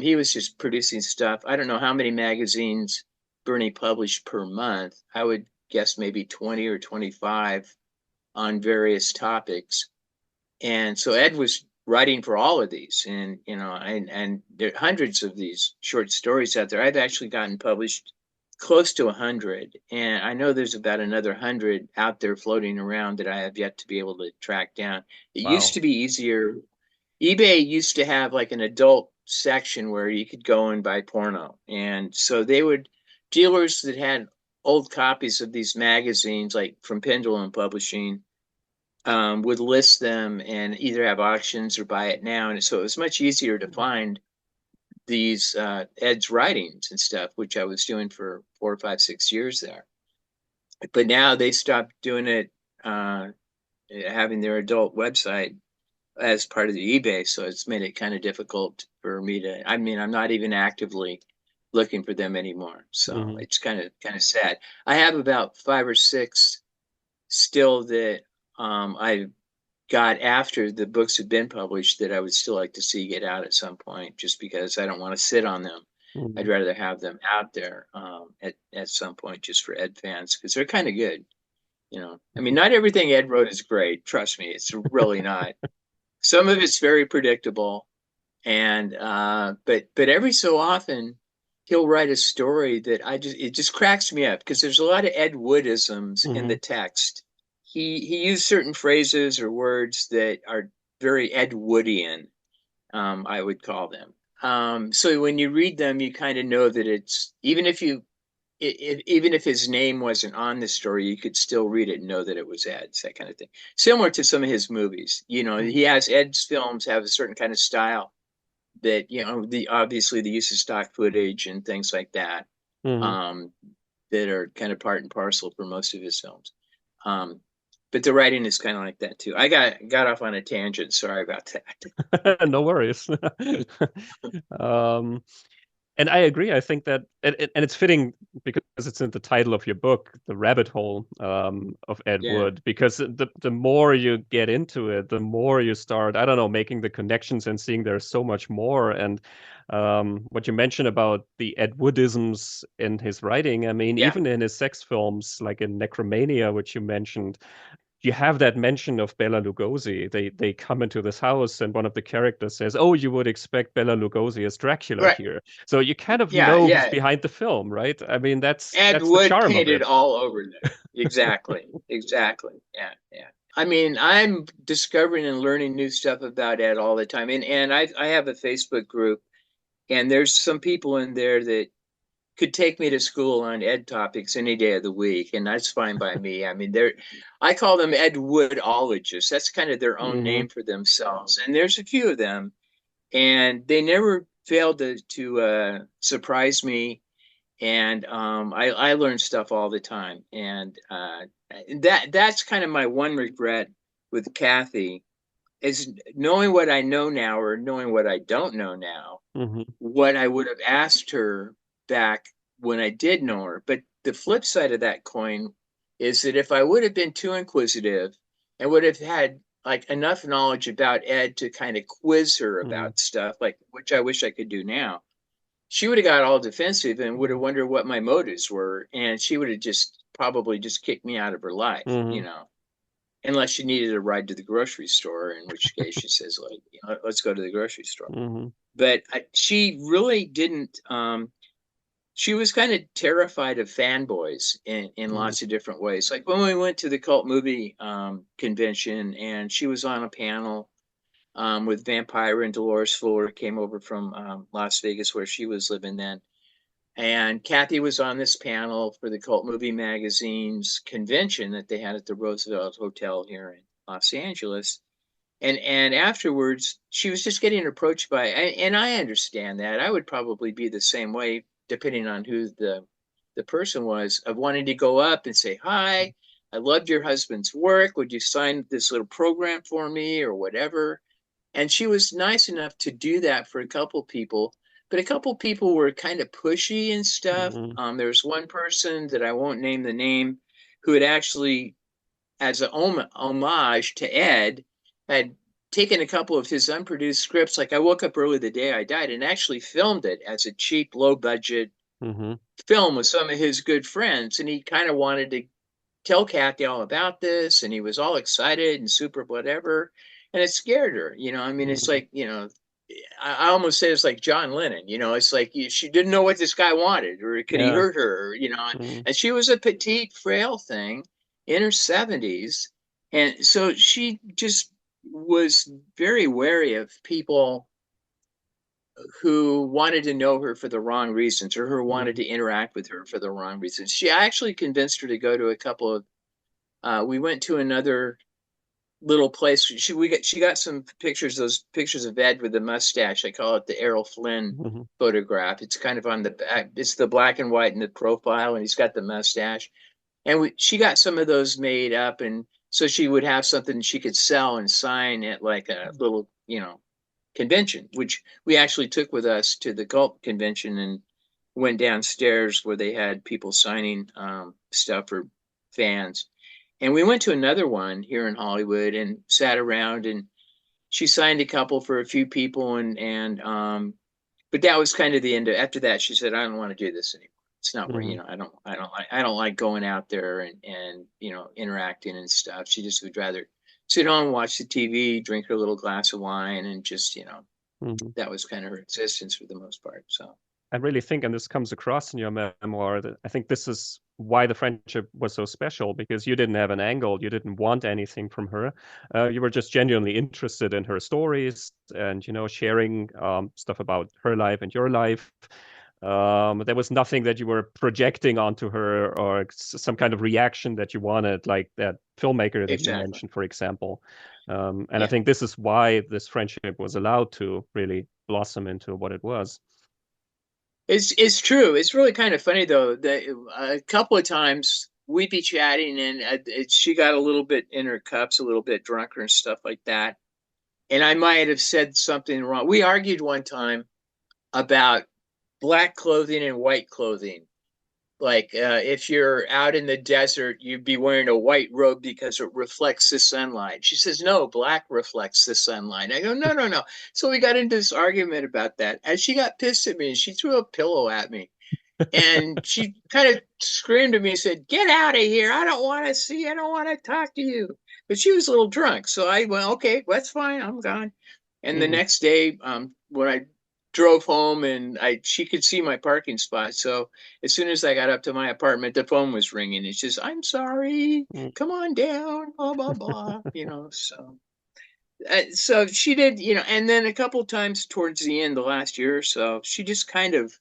He was just producing stuff. I don't know how many magazines Bernie published per month. I would guess maybe 20 or 25 on various topics. And so Ed was writing for all of these, and there are hundreds of these short stories out there. I've actually gotten published close to 100, and I know there's about another 100 out there floating around that I have yet to be able to track down. It used to be easier. eBay used to have like an adult section where you could go and buy porno, and so dealers that had old copies of these magazines, like from Pendulum Publishing, would list them and either have auctions or buy it now. And so it was much easier to find these Ed's writings and stuff, which I was doing for 4 or 5, 6 years there. But now they stopped doing it, having their adult website as part of the eBay. So it's made it kind of difficult for me to, I'm not even actively looking for them anymore. So it's kind of sad. I have about 5 or 6 still that I got after the books had been published that I would still like to see get out at some point, just because I don't want to sit on them. I'd rather have them out there at some point, just for Ed fans, because they're kind of good. Not everything Ed wrote is great. Trust me, it's really not. Some of it's very predictable, and but every so often he'll write a story that it just cracks me up, because there's a lot of Ed Woodisms in the text. He used certain phrases or words that are very Ed Woodian, I would call them. So when you read them, you kind of know that it's, even if his name wasn't on the story, you could still read it and know that it was Ed's, that kind of thing. Similar to some of his movies, Ed's films have a certain kind of style that, obviously the use of stock footage and things like that, that are kind of part and parcel for most of his films. But the writing is kind of like that too. I got off on a tangent. Sorry about that. No worries. And I agree. I think that, and it's fitting because it's in the title of your book, The Rabbit Hole of Ed Wood, because the more you get into it, the more you start, I don't know, making the connections and seeing there's so much more. And what you mentioned about the Ed Woodisms in his writing, even in his sex films, like in Necromania, which you mentioned, you have that mention of Bela Lugosi. They come into this house, and one of the characters says, "Oh, you would expect Bela Lugosi as Dracula here." So you kind of know who's behind the film, right? That's Ed the Wood charm painted of it. all over there. Exactly. Yeah. I'm discovering and learning new stuff about Ed all the time. And I have a Facebook group, and there's some people in there that could take me to school on Ed topics any day of the week, and that's fine by me. I call them Ed Woodologists. That's kind of their own name for themselves. And there's a few of them, and they never fail to surprise me. And I learn stuff all the time. And that's kind of my one regret with Kathy, is knowing what I know now, or knowing what I don't know now, what I would have asked her back when I did know her. But the flip side of that coin is that if I would have been too inquisitive and would have had like enough knowledge about Ed to kind of quiz her about stuff, like, which I wish I could do now, she would have got all defensive and would have wondered what my motives were, and she would have probably just kicked me out of her life, unless she needed a ride to the grocery store, in which case she says, like, let's go to the grocery store. But she really didn't. She was kind of terrified of fanboys in lots of different ways. Like when we went to the cult movie convention, and she was on a panel with Vampire and Dolores Fuller came over from Las Vegas where she was living then. And Kathy was on this panel for the Cult Movie Magazine's convention that they had at the Roosevelt Hotel here in Los Angeles. And afterwards, she was just getting approached by, and I understand that. I would probably be the same way, depending on who the person was, of wanting to go up and say, hi, I loved your husband's work. Would you sign this little program for me or whatever? And she was nice enough to do that for a couple people, but a couple people were kind of pushy and stuff. There was one person that I won't name the name who had actually, as an homage to Ed, had taken a couple of his unproduced scripts. Like I woke up early the day I died and actually filmed it as a cheap, low budget film with some of his good friends. And he kind of wanted to tell Kathy all about this. And he was all excited and super whatever. And it scared her, you know, I mean, it's like, you know, I almost say it's like John Lennon, you know, it's like she didn't know what this guy wanted or could he hurt her, you know, and she was a petite, frail thing in her 70s. And so she just was very wary of people who wanted to know her for the wrong reasons or who wanted to interact with her for the wrong reasons. She actually convinced her to go to a couple of, we went to another little place. She got some pictures, those pictures of Ed with the mustache. I call it the Errol Flynn photograph. It's kind of on the back. It's the black and white in the profile, and he's got the mustache. And she got some of those made up, and so she would have something she could sell and sign at like a little, you know, convention, which we actually took with us to the Cult convention and went downstairs where they had people signing stuff for fans. And we went to another one here in Hollywood and sat around, and she signed a couple for a few people, but that was kind of the end of. After that, she said, "I don't want to do this anymore. It's not where, you know, I don't like going out there and you know, interacting and stuff." She just would rather sit home, watch the TV, drink her little glass of wine, and just, you know, that was kind of her existence for the most part. So I really think, and this comes across in your memoir, that I think this is why the friendship was so special, because you didn't have an angle, you didn't want anything from her. You were just genuinely interested in her stories and, you know, sharing stuff about her life and your life. There was nothing that you were projecting onto her or some kind of reaction that you wanted, like that filmmaker that you mentioned, for example. And I think this is why this friendship was allowed to really blossom into what it was. It's true. It's really kind of funny though that a couple of times we'd be chatting and she got a little bit in her cups, a little bit drunker and stuff like that. And I might have said something wrong. We argued one time about black clothing and white clothing. Like if you're out in the desert, you'd be wearing a white robe because it reflects the sunlight. She says, no, black reflects the sunlight. I go, no, no, no. So we got into this argument about that. And she got pissed at me and she threw a pillow at me. And she kind of screamed at me and said, get out of here. I don't want to see you. I don't want to talk to you. But she was a little drunk. So I went, okay, that's fine. I'm gone. And the next day, when I drove home and she could see my parking spot. So as soon as I got up to my apartment, the phone was ringing. It's just, I'm sorry, come on down, blah, blah, blah, you know, so she did, you know, and then a couple times towards the end, the last year or so, she just kind of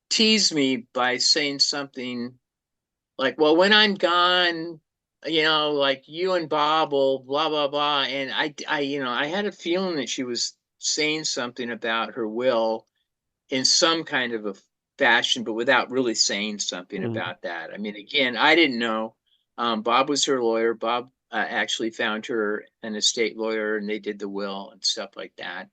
teased me by saying something like, well, when I'm gone, you know, like you and Bob will blah, blah, blah. And you know, I had a feeling that she was saying something about her will in some kind of a fashion, but without really saying something about that. I mean, again, I didn't know. Bob was her lawyer. Bob actually found her an estate lawyer, and they did the will and stuff like that.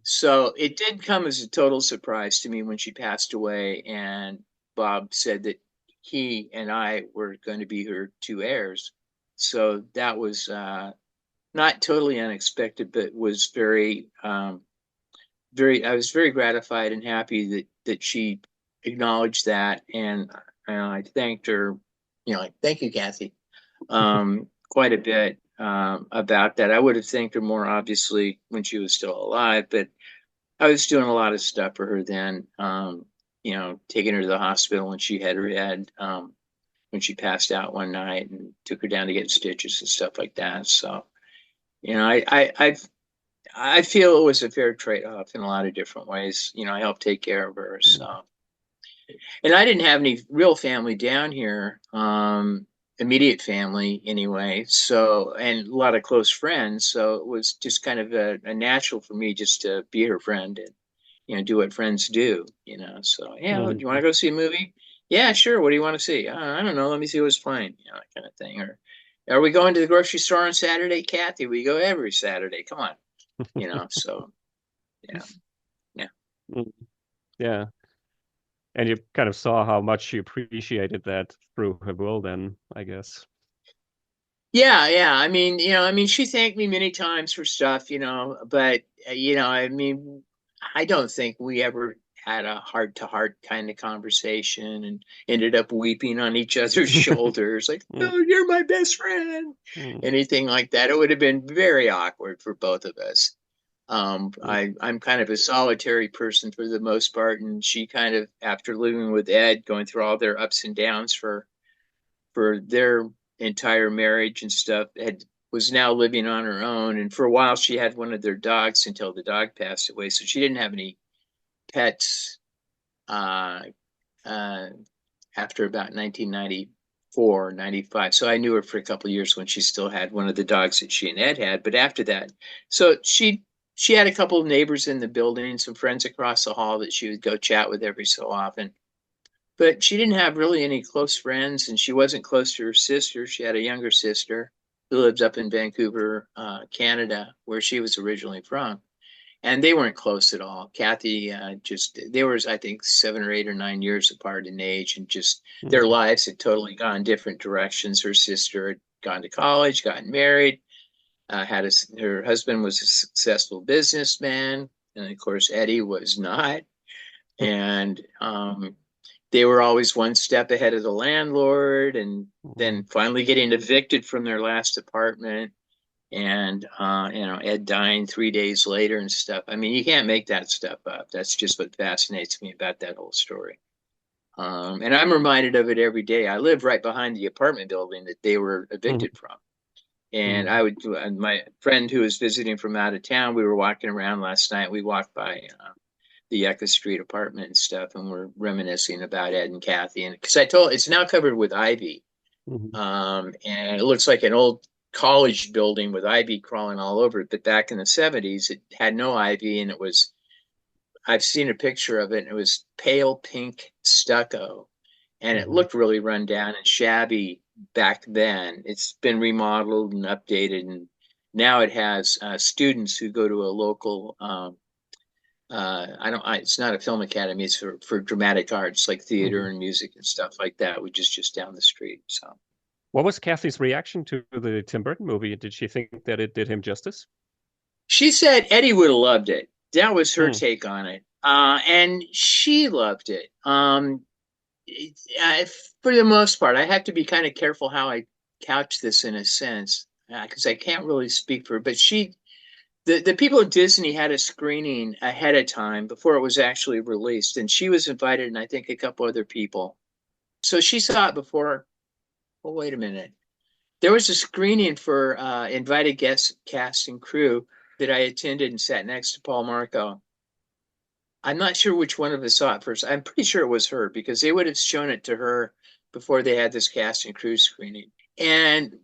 So it did come as a total surprise to me when she passed away, and Bob said that he and I were going to be her two heirs. So that was not totally unexpected, but was very, I was very gratified and happy that she acknowledged that. And I thanked her, you know, like, thank you, Kathy, quite a bit about that. I would have thanked her more, obviously, when she was still alive, but I was doing a lot of stuff for her then, you know, taking her to the hospital when she had her head, when she passed out one night, and took her down to get stitches and stuff like that. So, you know, I feel it was a fair trade-off in a lot of different ways. You know, I helped take care of her. So, and I didn't have any real family down here, immediate family anyway. So, and a lot of close friends. So it was just kind of a natural for me just to be her friend and, you know, do what friends do, you know. So, yeah, do you want to go see a movie? Yeah, sure. What do you want to see? I don't know. Let me see what's playing, you know, that kind of thing. Or, are we going to the grocery store on Saturday, Kathy? We go every Saturday. Come on, you know. So, yeah, yeah. Mm. Yeah. And you kind of saw how much she appreciated that through her will then, I guess. Yeah, yeah. I mean, you know, I mean, she thanked me many times for stuff, you know, but you know, I mean, I don't think we ever had a heart-to-heart kind of conversation and ended up weeping on each other's shoulders, like, Mm, "Oh, you're my best friend," mm, anything like that. It would have been very awkward for both of us. mm, I'm kind of a solitary person for the most part, and she kind of, after living with Ed, going through all their ups and downs for their entire marriage and stuff, had was now living on her own. And for a while, she had one of their dogs until the dog passed away. So she didn't have any pets uh, uh, after about 1994, 95. So I knew her for a couple of years when she still had one of the dogs that she and Ed had. But after that, so she had a couple of neighbors in the building, some friends across the hall that she would go chat with every so often. But she didn't have really any close friends, and she wasn't close to her sister. She had a younger sister who lives up in Vancouver, Canada, where she was originally from. And they weren't close at all. Kathy, just, they were, I think, 7 or 8 or 9 years apart in age, and just their mm, lives had totally gone different directions. Her sister had gone to college, gotten married, had her husband was a successful businessman, and of course Eddie was not. And they were always one step ahead of the landlord, and then mm, finally getting evicted from their last apartment, and you know, Ed dying 3 days later and stuff. I mean, you can't make that stuff up. That's just what fascinates me about that whole story. And I'm reminded of it every day. I live right behind the apartment building that they were mm, evicted from. And mm, I would, my friend who was visiting from out of town, we were walking around last night. We walked by the Yucca Street apartment and stuff, and we're reminiscing about Ed and Kathy. And because I told, it's now covered with ivy, mm, and it looks like an old college building with ivy crawling all over it. But back in the 70s, it had no ivy, and it was, I've seen a picture of it, and it was pale pink stucco, and it mm, looked really run down and shabby back then. It's been remodeled and updated, and now it has students who go to a local it's not a film academy, it's for dramatic arts like theater mm. and music and stuff like that, which is just down the street. So What was Kathy's reaction to the Tim Burton movie? Did she think that it did him justice? she said Eddie would have loved it. That was her Mm, take on it. And she loved it. For the most part, I have to be kind of careful how I couch this in a sense, because I can't really speak for her, but the people at Disney had a screening ahead of time before it was actually released, and she was invited, and I think a couple other people. So she saw it before. Well, wait a minute. There was a screening for invited guest cast and crew that I attended and sat next to Paul Marco. I'm not sure which one of us saw it first. I'm pretty sure it was her because they would have shown it to her before they had this cast and crew screening. And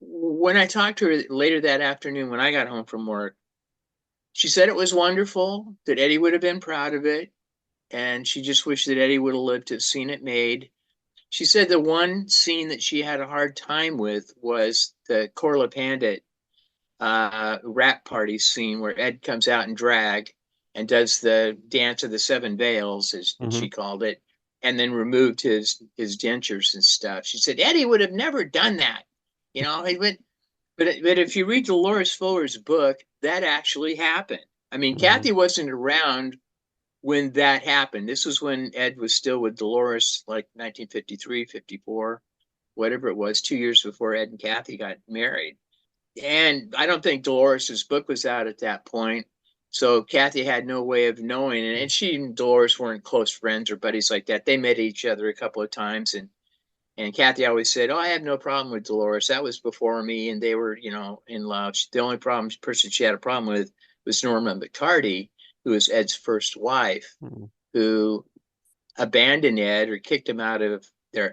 when I talked to her later that afternoon when I got home from work, she said it was wonderful, that Eddie would have been proud of it, and she just wished that Eddie would have lived to have seen it made. She said the one scene that she had a hard time with was the Corla Pandit rap party scene where Ed comes out in drag and does the dance of the seven veils, as mhm, she called it, and then removed his dentures and stuff. She said Eddie would have never done that. You know, he went, but if you read Dolores Fuller's book, that actually happened. I mean, mhm, Kathy wasn't around when that happened. This was when Ed was still with Dolores, like 1953, 54, whatever it was, 2 years before Ed and Kathy got married. And I don't think Dolores's book was out at that point. So Kathy had no way of knowing. And she and Dolores weren't close friends or buddies like that. They met each other a couple of times. And Kathy always said, "Oh, I have no problem with Dolores. That was before me." And they were, you know, in love. The only person she had a problem with was Norma McCarty, who was Ed's first wife, who abandoned Ed or kicked him out of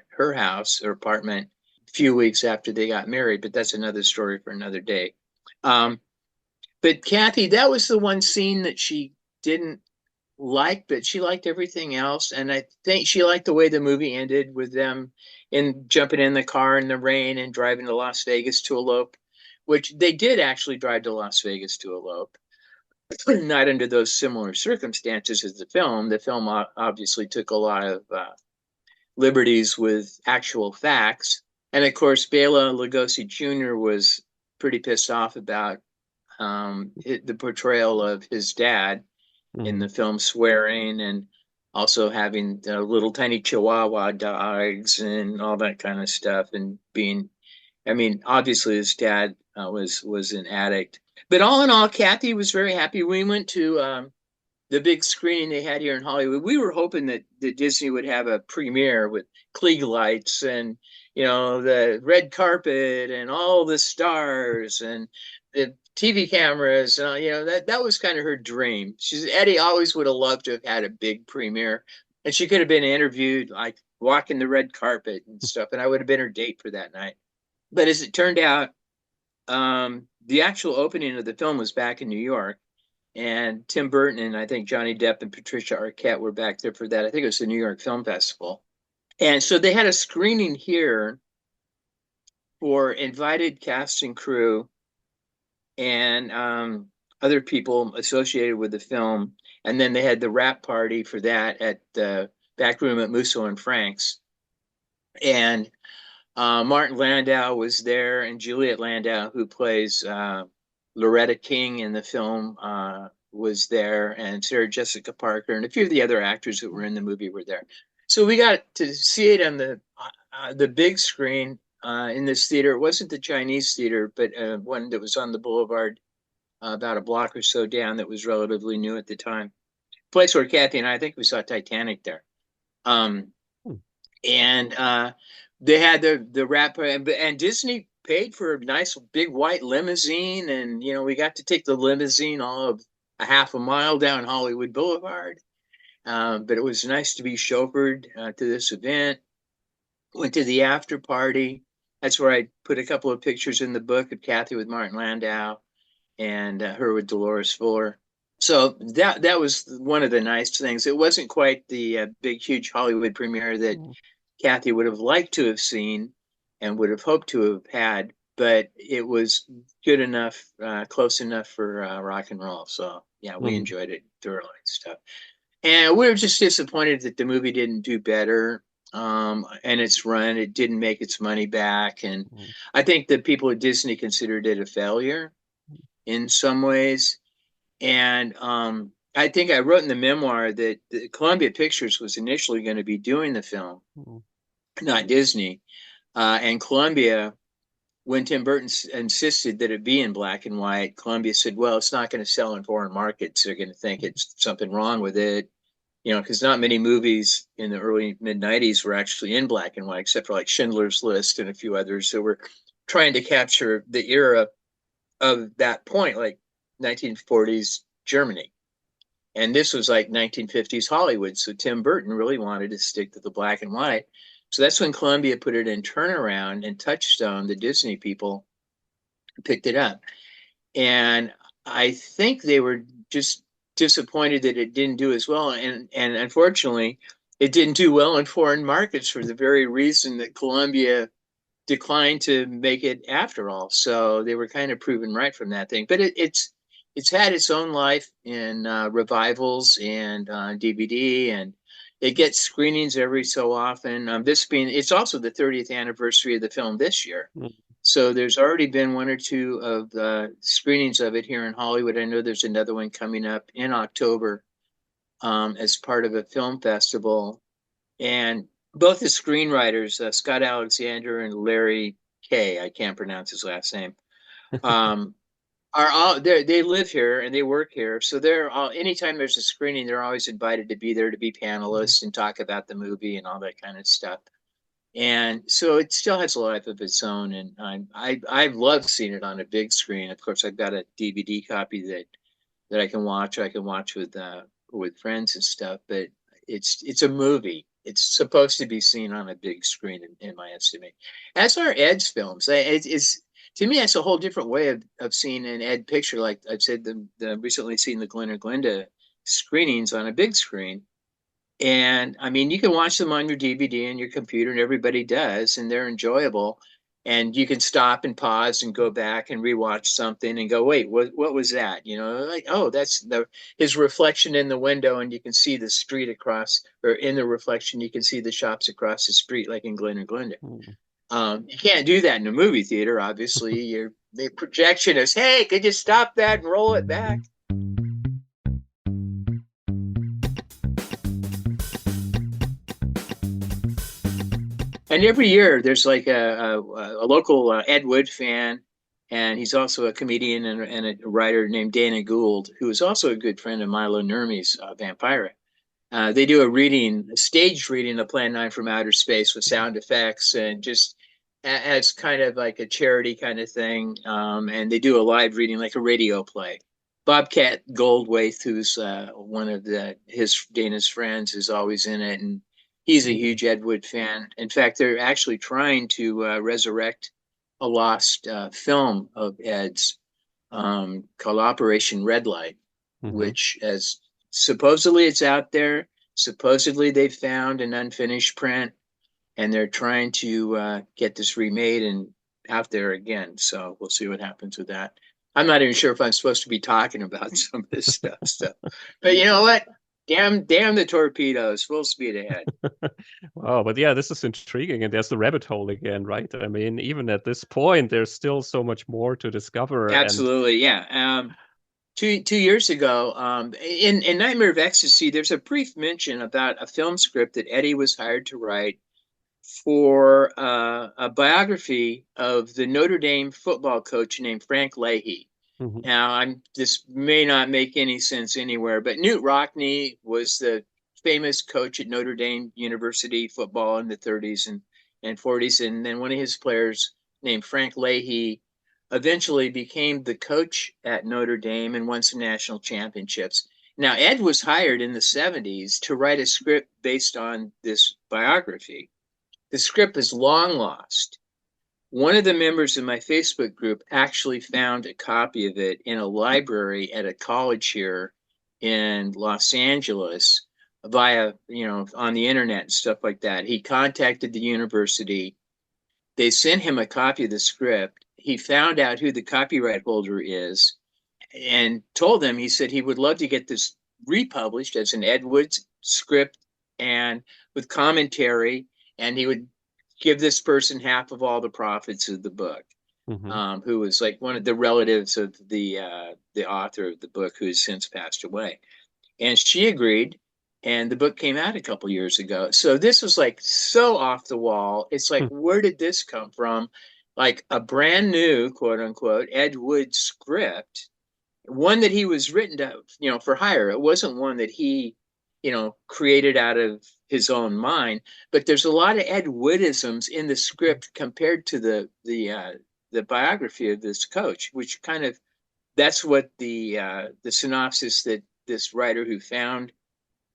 her house or apartment a few weeks after they got married. But that's another story for another day. But Kathy, that was the one scene that she didn't like, but she liked everything else. And I think she liked the way the movie ended with them jumping in the car in the rain and driving to Las Vegas to elope, which they did actually drive to Las Vegas to elope. Not under those similar circumstances as the film. The film obviously took a lot of liberties with actual facts. And of course, Bela Lugosi Jr. was pretty pissed off about the portrayal of his dad in the film, swearing and also having little tiny Chihuahua dogs and all that kind of stuff. And being, I mean, obviously his dad was an addict. But all in all, Kathy was very happy. We went to the big screening they had here in Hollywood. We were hoping that Disney would have a premiere with Klieg lights and, you know, the red carpet and all the stars and the TV cameras. You know, that was kind of her dream. Eddie always would have loved to have had a big premiere, and she could have been interviewed, like walking the red carpet and stuff, and I would have been her date for that night. But as it turned out, the actual opening of the film was back in New York, and Tim Burton and I think Johnny Depp and Patricia Arquette were back there for that. I think it was the New York Film Festival. And so they had a screening here for invited cast and crew and other people associated with the film. And then they had the wrap party for that at the back room at Musso and Frank's. And Martin Landau was there, and Juliet Landau, who plays Loretta King in the film, was there, and Sarah Jessica Parker and a few of the other actors that were in the movie were there. So we got to see it on the big screen in this theater. It wasn't the Chinese theater, but one that was on the boulevard about a block or so down that was relatively new at the time. Place where Kathy and I think we saw Titanic there. And they had the wrap, and Disney paid for a nice big white limousine, and you know, we got to take the limousine all of a half a mile down Hollywood Boulevard. But it was nice to be chauffeured to this event. Went to the after party. That's where I put a couple of pictures in the book of Kathy with Martin Landau and her with Dolores Fuller. So that was one of the nice things. It wasn't quite the big, huge Hollywood premiere that Kathy would have liked to have seen and would have hoped to have had, but it was good enough, close enough for rock and roll. So yeah, we enjoyed it thoroughly and stuff. And we were just disappointed that the movie didn't do better. And its run, it didn't make its money back. And I think the people at Disney considered it a failure in some ways. And I think I wrote in the memoir that Columbia Pictures was initially going to be doing the film, not Disney. And Columbia, when Tim Burton insisted that it be in black and white, Columbia said, well, it's not going to sell in foreign markets. They're going to think it's something wrong with it. You know, because not many movies in the early mid-90s were actually in black and white, except for like Schindler's List and a few others that were trying to capture the era of that point, like 1940s Germany. And this was like 1950s Hollywood. So Tim Burton really wanted to stick to the black and white. So that's when Columbia put it in Turnaround, and Touchstone, the Disney people, picked it up. And I think they were just disappointed that it didn't do as well. And unfortunately, it didn't do well in foreign markets for the very reason that Columbia declined to make it after all. So they were kind of proven right from that thing. But it's had its own life in revivals and DVD, and it gets screenings every so often. It's also the 30th anniversary of the film this year. So there's already been one or two of screenings of it here in Hollywood. I know there's another one coming up in October as part of a film festival. And both the screenwriters, Scott Alexander and Larry Kay, I can't pronounce his last name, are all there. They live here and they work here. So they're all, anytime there's a screening, they're always invited to be there to be panelists and talk about the movie and all that kind of stuff. And so it still has a life of its own, and I've loved seeing it on a big screen. Of course, I've got a DVD copy that I can watch. I can watch with friends and stuff. But it's a movie. It's supposed to be seen on a big screen, in my estimate. As are Ed's films. It's to me, that's a whole different way of seeing an Ed picture. Like I've said, the recently seen the GLEN or GLENDA screenings on a big screen. And I mean, you can watch them on your DVD and your computer, and everybody does, and they're enjoyable. And you can stop and pause and go back and rewatch something and go, wait, what was that? You know, like, oh, that's his reflection in the window, and you can see the street across, or in the reflection, you can see the shops across the street, like in GLEN or GLENDA. You can't do that in a movie theater, obviously. The projection is, hey, could you stop that and roll it back? And every year there's like a local Ed Wood fan, and he's also a comedian and a writer named Dana Gould, who is also a good friend of Milo Nurmi's Vampira. They do a staged reading of Plan 9 from Outer Space with sound effects and just as kind of like a charity kind of thing. And they do a live reading, like a radio play. Bobcat Goldthwait, who's one of Dana's friends, is always in it, and he's a huge Ed Wood fan. In fact, they're actually trying to resurrect a lost film of Ed's called Operation Red Light, which as supposedly it's out there. Supposedly they found an unfinished print, and they're trying to get this remade and out there again. So we'll see what happens with that. I'm not even sure if I'm supposed to be talking about some of this stuff. But you know what? Damn the torpedoes, full speed ahead. Wow, but yeah, this is intriguing, and there's the rabbit hole again, right? I mean, even at this point, there's still so much more to discover. Absolutely, yeah. 2 years ago, in Nightmare of Ecstasy, there's a brief mention about a film script that Eddie was hired to write for a biography of the Notre Dame football coach named Frank Leahy. Now, this may not make any sense anywhere, but Knute Rockne was the famous coach at Notre Dame University football in the 30s and 40s. And then one of his players named Frank Leahy eventually became the coach at Notre Dame and won some national championships. Now, Ed was hired in the 70s to write a script based on this biography. The script is long lost. One of the members of my Facebook group actually found a copy of it in a library at a college here in Los Angeles via, on the internet and stuff like that. He contacted the university. They sent him a copy of the script. He found out who the copyright holder is and told them, he said he would love to get this republished as an Ed Wood script and with commentary, and he would give this person half of all the profits of the book, who was like one of the relatives of the author of the book, who has since passed away. And she agreed, and the book came out a couple years ago. So this was like so off the wall. It's like, where did this come from? Like a brand new, quote unquote, Ed Wood script, one that he was written to, for hire. It wasn't one that he, created out of his own mind. But there's a lot of Ed Woodisms in the script compared to the biography of this coach, which kind of, that's what the synopsis that this writer who found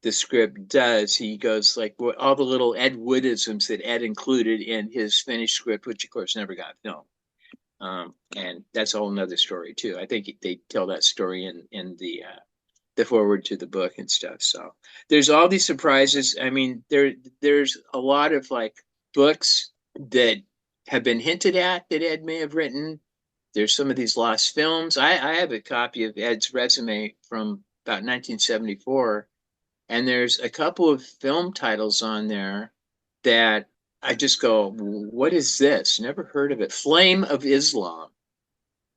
the script does. He goes like, all the little Ed Woodisms that Ed included in his finished script, which of course never got filmed. And that's a whole nother story too. I think they tell that story in the forward to the book and stuff. So there's all these surprises. I mean, there's a lot of like books that have been hinted at that Ed may have written. There's some of these lost films. I have a copy of Ed's resume from about 1974, and there's a couple of film titles on there that I just go, what is this? Never heard of it. Flame of Islam.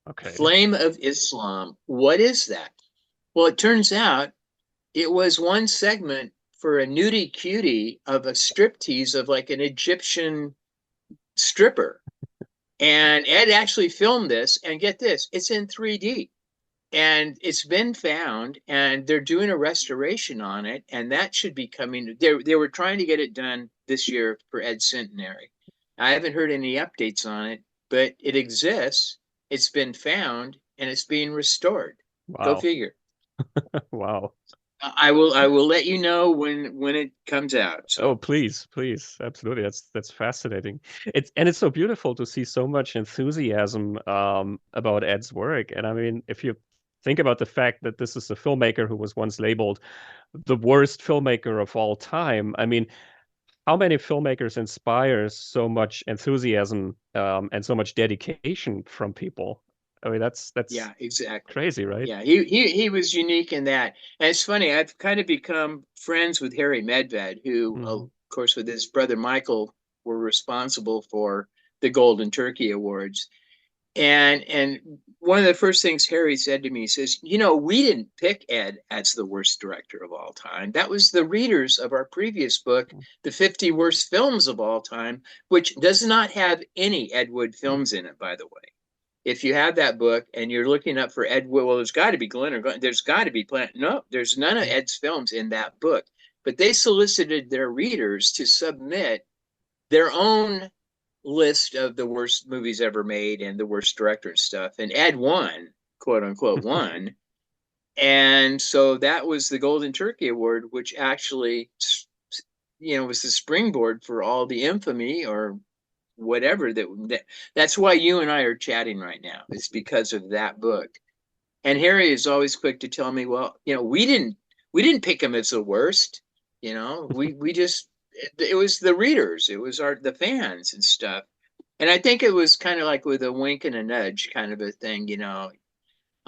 Okay. Flame of Islam. What is that? Well, it turns out it was one segment for a nudie cutie of a striptease of like an Egyptian stripper. And Ed actually filmed this, and get this, it's in 3D. And it's been found, and they're doing a restoration on it, and that should be coming. They were trying to get it done this year for Ed's centenary. I haven't heard any updates on it, but it exists. It's been found, and it's being restored. Wow. Go figure. Wow. I will let you know when it comes out. Oh, So please, please. Absolutely. That's fascinating. It's so beautiful to see so much enthusiasm about Ed's work. And I mean, if you think about the fact that this is a filmmaker who was once labeled the worst filmmaker of all time, I mean, how many filmmakers inspire so much enthusiasm and so much dedication from people? I mean, that's yeah, exactly. crazy, right? Yeah, he was unique in that. And it's funny, I've kind of become friends with Harry Medved, who, of Mhm. course, with his brother Michael, were responsible for the Golden Turkey Awards. And one of the first things Harry said to me, he says, we didn't pick Ed as the worst director of all time. That was the readers of our previous book, The 50 Worst Films of All Time, which does not have any Ed Wood films in it, by the way. If you have that book and you're looking up for Ed Wood, well, there's got to be Glenn or Glenn, there's got to be Plant. No, there's none of Ed's films in that book. But they solicited their readers to submit their own list of the worst movies ever made and the worst director and stuff. And Ed won, quote unquote, won. And so that was the Golden Turkey Award, which actually, was the springboard for all the infamy or whatever that's why you and I are chatting right now. It's because of that book. And Harry is always quick to tell me, well, we didn't pick him as the worst. We just it was the readers, it was the fans and stuff. And I think it was kind of like with a wink and a nudge kind of a thing, a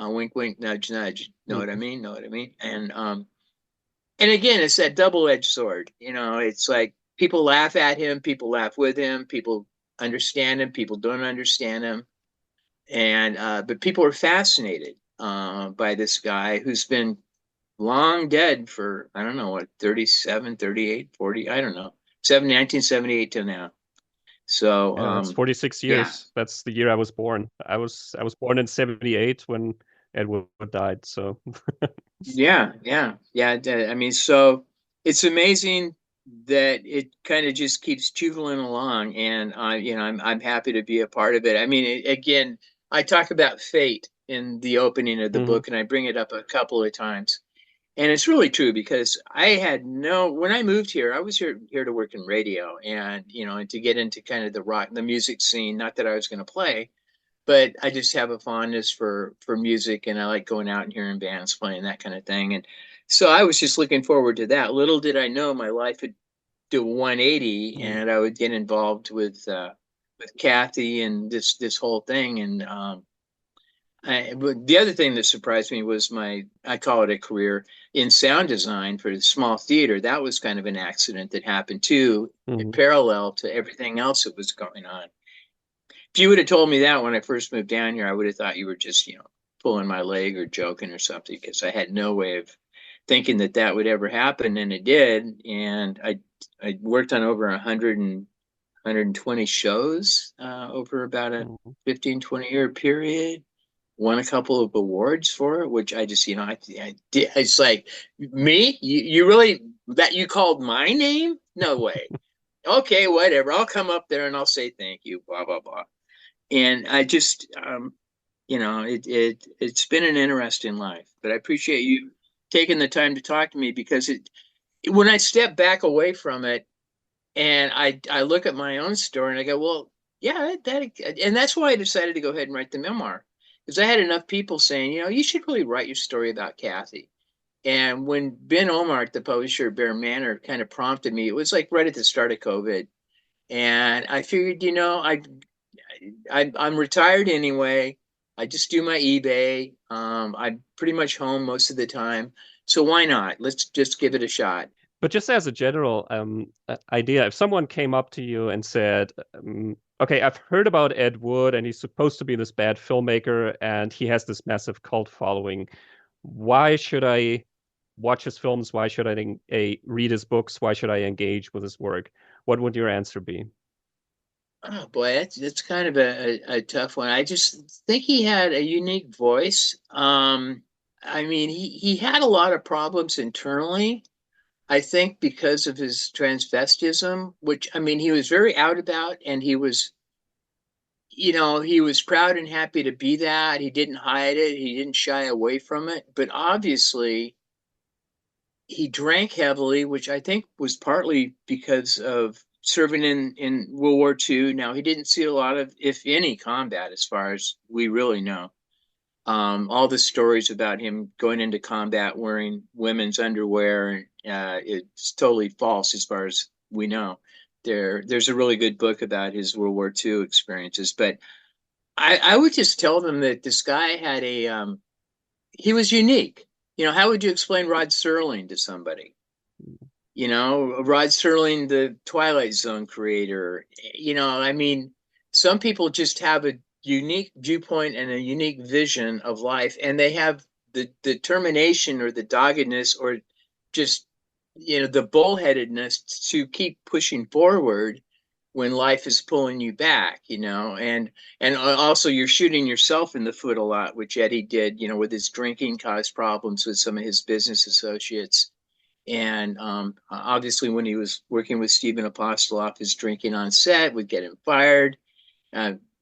wink, wink, nudge, nudge. Know what I Mhm. mean? Know what I mean? And again, it's that double-edged sword. It's like people laugh at him, people laugh with him, people understand him, people don't understand him, and but people are fascinated by this guy who's been long dead for I don't know what 37, 38, 40, I don't know, 1978 till now. So Yeah, that's 46 yeah, years. That's the year I was born. I was born in 78 when Edward died. So yeah. I mean, so it's amazing that it kind of just keeps chugging along, and I'm happy to be a part of it. I mean, again, I talk about fate in the opening of the Mhm. book, and I bring it up a couple of times. And it's really true because I had when I moved here, I was here to work in radio and, and to get into kind of the music scene. Not that I was going to play, but I just have a fondness for music and I like going out and hearing bands playing that kind of thing. And so I was just looking forward to that. Little did I know my life would do 180 Mhm. and I would get involved with Kathy and this whole thing. And but the other thing that surprised me was I call it a career in sound design for the small theater. That was kind of an accident that happened too, in Mhm. parallel to everything else that was going on. If you would have told me that when I first moved down here, I would have thought you were just, pulling my leg or joking or something, because I had no way of thinking that that would ever happen, and it did. And I worked on over 120 shows over about a Mhm. 15-20 year period. Won a couple of awards for it, which I just, I did. It's like, me, you really, that you called my name? No way. Okay, whatever. I'll come up there and I'll say thank you, blah blah blah. And I just, it's been an interesting life. But I appreciate you taking the time to talk to me, because when I step back away from it and I look at my own story and I go, well, yeah, and that's why I decided to go ahead and write the memoir, because I had enough people saying, you should really write your story about Kathy. And when Ben Omar, the publisher of Bear Manor, kind of prompted me, it was like right at the start of COVID. And I figured, I'm retired anyway. I just do my eBay. I'm pretty much home most of the time. So why not? Let's just give it a shot. But just as a general idea, if someone came up to you and said, "Okay, I've heard about Ed Wood, and he's supposed to be this bad filmmaker, and he has this massive cult following. Why should I watch his films? Why should I read his books? Why should I engage with his work?" What would your answer be? Oh boy, that's kind of a tough one. I just think he had a unique voice. I mean, he had a lot of problems internally. I think because of his transvestism, which I mean, he was very out about, and he was proud and happy to be that. He didn't hide it. He didn't shy away from it. But obviously, he drank heavily, which I think was partly because of serving in World War II. Now, he didn't see a lot of, if any, combat, as far as we really know. All the stories about him going into combat wearing women's underwear, it's totally false as far as we know. There's a really good book about his World War II experiences, but I would just tell them that this guy had he was unique. How would you explain Rod Serling to somebody? Rod Serling, the Twilight Zone creator. I mean, some people just have a unique viewpoint and a unique vision of life, and they have the determination or the doggedness or just, the bullheadedness to keep pushing forward when life is pulling you back, and also you're shooting yourself in the foot a lot, which Eddie did, with his drinking caused problems with some of his business associates. And obviously, when he was working with Stephen Apostoloff, his drinking on set would get him fired.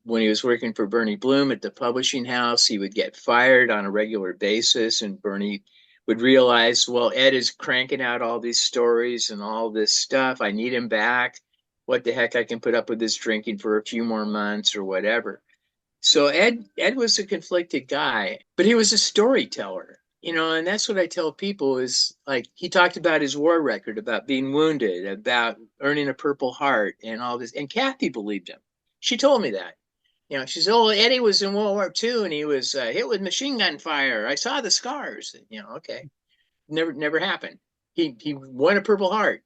When he was working for Bernie Bloom at the publishing house, he would get fired on a regular basis. And Bernie would realize, well, Ed is cranking out all these stories and all this stuff. I need him back. What the heck, I can put up with this drinking for a few more months or whatever. So Ed was a conflicted guy, but he was a storyteller, and that's what I tell people is, like, he talked about his war record, about being wounded, about earning a Purple Heart and all this. And Kathy believed him. She told me that. She said, "Oh, Eddie was in World War II and he was hit with machine gun fire. I saw the scars." Okay, never happened. He won a Purple Heart.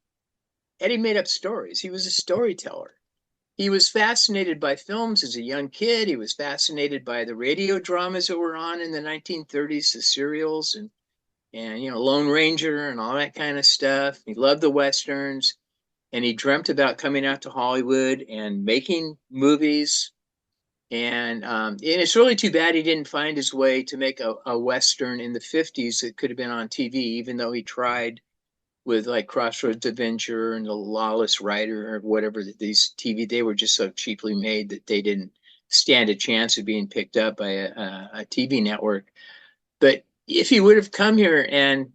Eddie made up stories. He was a storyteller. He was fascinated by films as a young kid. He was fascinated by the radio dramas that were on in the 1930s, the serials, and Lone Ranger and all that kind of stuff. He loved the Westerns, and he dreamt about coming out to Hollywood and making movies. And it's really too bad he didn't find his way to make a Western in the 50s that could have been on TV, even though he tried with like Crossroads Avenger and The Lawless Rider or whatever. These TV, they were just so cheaply made that they didn't stand a chance of being picked up by a TV network. But if he would have come here and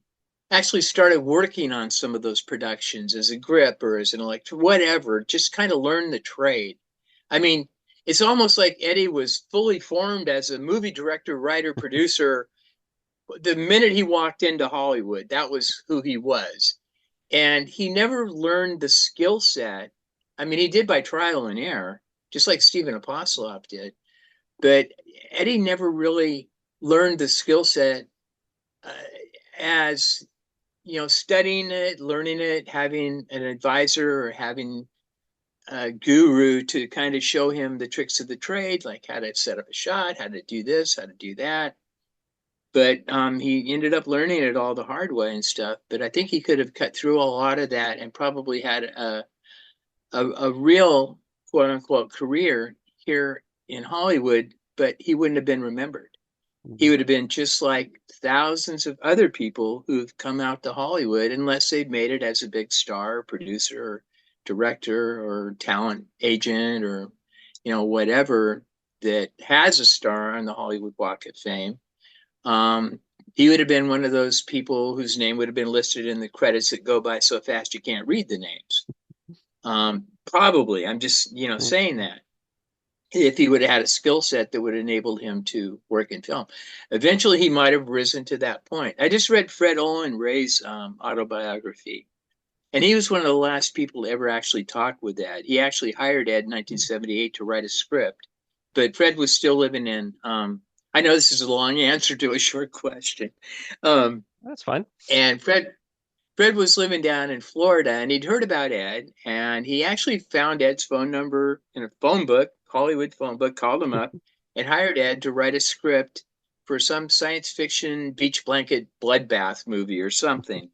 actually started working on some of those productions as a grip or as an electric, whatever, just kind of learn the trade. I mean, it's almost like Eddie was fully formed as a movie director, writer, producer. The minute he walked into Hollywood, that was who he was. And he never learned the skill set. I mean, he did by trial and error, just like Stephen Apostoloff did. But Eddie never really learned the skill set as, studying it, learning it, having an advisor or having a guru to kind of show him the tricks of the trade, like how to set up a shot, how to do this, how to do that. But he ended up learning it all the hard way and stuff. But I think he could have cut through a lot of that and probably had a real quote unquote career here in Hollywood, but he wouldn't have been remembered. He would have been just like thousands of other people who've come out to Hollywood, unless they've made it as a big star, producer, or director, or talent agent, or whatever, that has a star on the Hollywood Walk of Fame. He would have been one of those people whose name would have been listed in the credits that go by so fast you can't read the names. Probably, I'm just saying that, if he would have had a skill set that would have enabled him to work in film. Eventually, he might have risen to that point. I just read Fred Olen Ray's autobiography, and he was one of the last people to ever actually talk with Ed. He actually hired Ed in 1978 to write a script, but Fred was still living in, I know this is a long answer to a short question. That's fine. And Fred was living down in Florida, and he'd heard about Ed, and he actually found Ed's phone number in a phone book, Hollywood phone book, called him up, and hired Ed to write a script for some science fiction beach blanket bloodbath movie or something.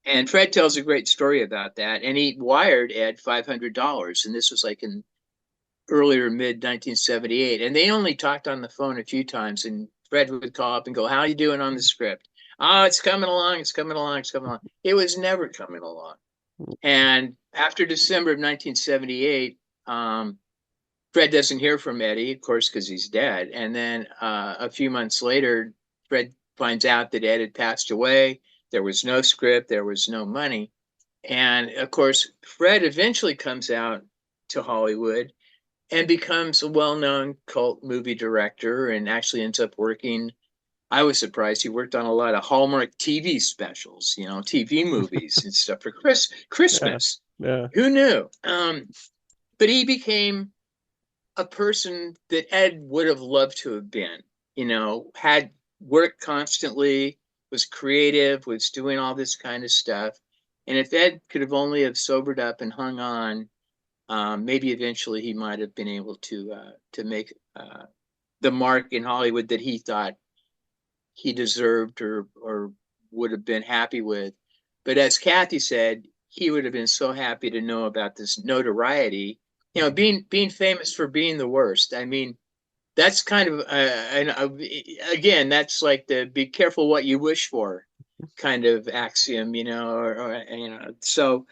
And Fred tells a great story about that, and he wired Ed $500, and this was like in earlier mid 1978, and they only talked on the phone a few times, and Fred would call up and go, "How are you doing on the script?" "Oh, it's coming along, it's coming along, it's coming along." It was never coming along. And after December of 1978, Fred doesn't hear from Eddie, of course, because he's dead. And then a few months later, Fred finds out that Ed had passed away. There was no script, there was no money. And of course, Fred eventually comes out to Hollywood and becomes a well-known cult movie director and actually ends up working. I was surprised he worked on a lot of Hallmark TV specials, TV movies and stuff for Christmas. Yeah. Who knew? But he became a person that Ed would have loved to have been, had worked constantly, was creative, was doing all this kind of stuff. And if Ed could have only have sobered up and hung on, maybe eventually he might have been able to make the mark in Hollywood that he thought he deserved or would have been happy with. But as Kathy said, he would have been so happy to know about this notoriety, being famous for being the worst. I mean, that's kind of again, that's like the be careful what you wish for kind of axiom, so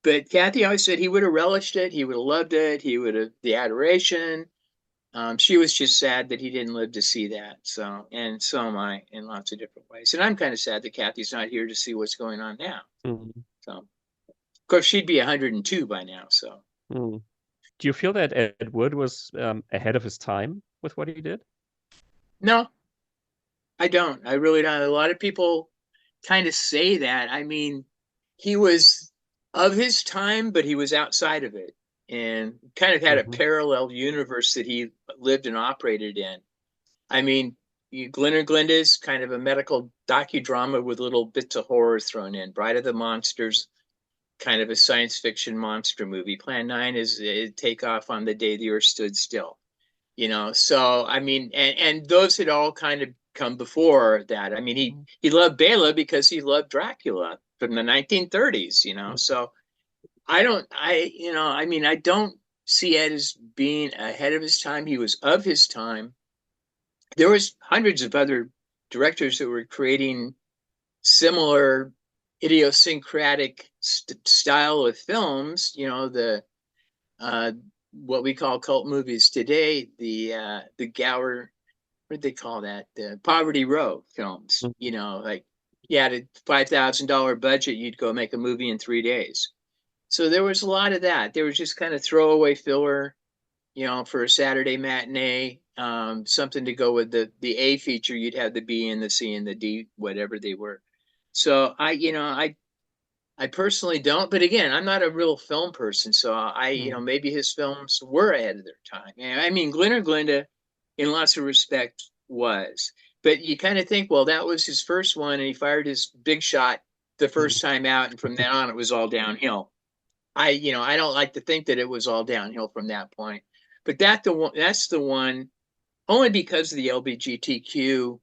but Kathy always said he would have relished it, he would have loved it, he would have the adoration. She was just sad that he didn't live to see that. So, and so am I in lots of different ways. And I'm kind of sad that Kathy's not here to see what's going on now. Mm. So, of course, she'd be 102 by now. So, Do you feel that Ed Wood was ahead of his time with what he did? No, I don't. I really don't. A lot of people kind of say that. I mean, he was of his time, but he was outside of it and kind of had a parallel universe that he lived and operated in. I mean, Glen or Glenda is kind of a medical docudrama with little bits of horror thrown in. Bride of the Monsters, kind of a science fiction monster movie. Plan 9 is a takeoff on The Day the Earth Stood Still. So I mean, and those had all kind of come before that. I mean, he loved Bela because he loved Dracula from the 1930s. So I don't see Ed as being ahead of his time. He was of his time. There was hundreds of other directors that were creating similar idiosyncratic style of films. What we call cult movies today, the Gower, what did they call that? The Poverty Row films. Like you had a $5,000 budget, you'd go make a movie in 3 days. So there was a lot of that. There was just kind of throwaway filler, for a Saturday matinee, something to go with the A feature. You'd have the B and the C and the D, whatever they were. So I personally don't. But again, I'm not a real film person, so maybe his films were ahead of their time. I mean, Glen or Glenda, in lots of respects, was. But you kind of think, well, that was his first one, and he fired his big shot the first time out, and from then on, it was all downhill. I don't like to think that it was all downhill from that point. But that's the one, only because of the LGBTQ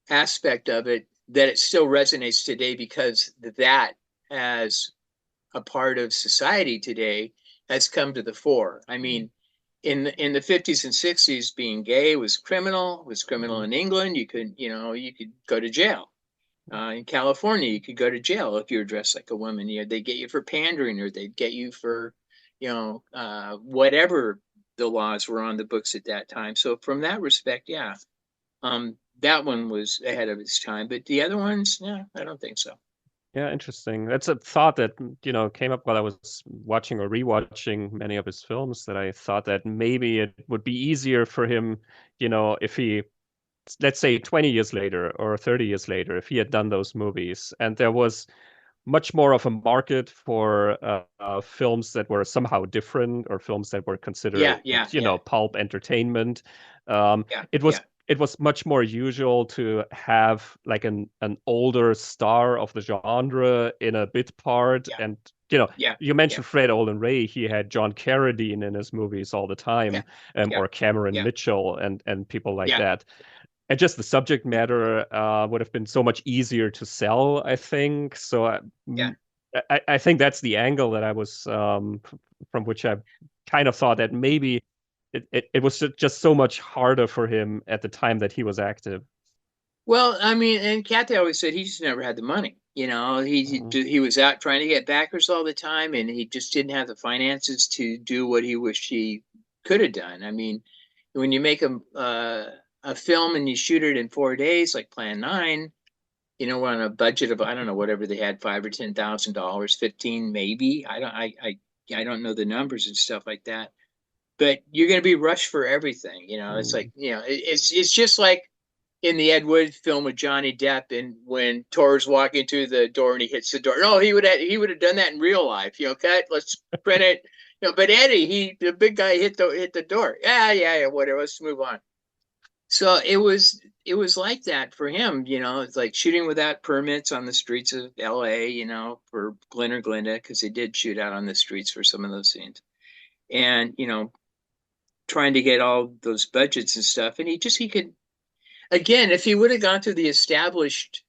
aspect of it, that it still resonates today, because that as a part of society today has come to the fore. I mean, in the 50s and 60s, being gay was criminal in England. You could go to jail. In California, you could go to jail if you were dressed like a woman. They'd get you for pandering, or they'd get you for, whatever the laws were on the books at that time. So from that respect, yeah, that one was ahead of its time. But the other ones, yeah, I don't think so. Yeah, interesting. That's a thought that, came up while I was watching or rewatching many of his films, that I thought that maybe it would be easier for him, if he, let's say 20 years later or 30 years later, if he had done those movies and there was much more of a market for films that were somehow different, or films that were considered, pulp entertainment. It was much more usual to have like an older star of the genre in a bit part. And you mentioned Fred Olen Ray. He had John Carradine in his movies all the time, or Cameron Mitchell and people like that. And just the subject matter would have been so much easier to sell, I think. So I think that's the angle that I was from which I kind of thought that maybe it was just so much harder for him at the time that he was active. Well, I mean, and Kathy always said he just never had the money. He was out trying to get backers all the time, and he just didn't have the finances to do what he wished he could have done. I mean, when you make a film and you shoot it in 4 days, like Plan 9, we're on a budget of, I don't know, whatever they had, $5,000 or $10,000, 15 maybe. I don't know the numbers and stuff like that. But you're going to be rushed for everything. It's like, it's just like in the Ed Wood film with Johnny Depp, and when Tor's walking through the door and he hits the door. No, he would have done that in real life. Cut, let's print it. But Eddie, the big guy hit the door. Yeah, whatever. Let's move on. So it was like that for him. It's like shooting without permits on the streets of LA, for GLEN or GLENDA, because they did shoot out on the streets for some of those scenes. And, trying to get all those budgets and stuff. And he could, again, if he would have gone through the established,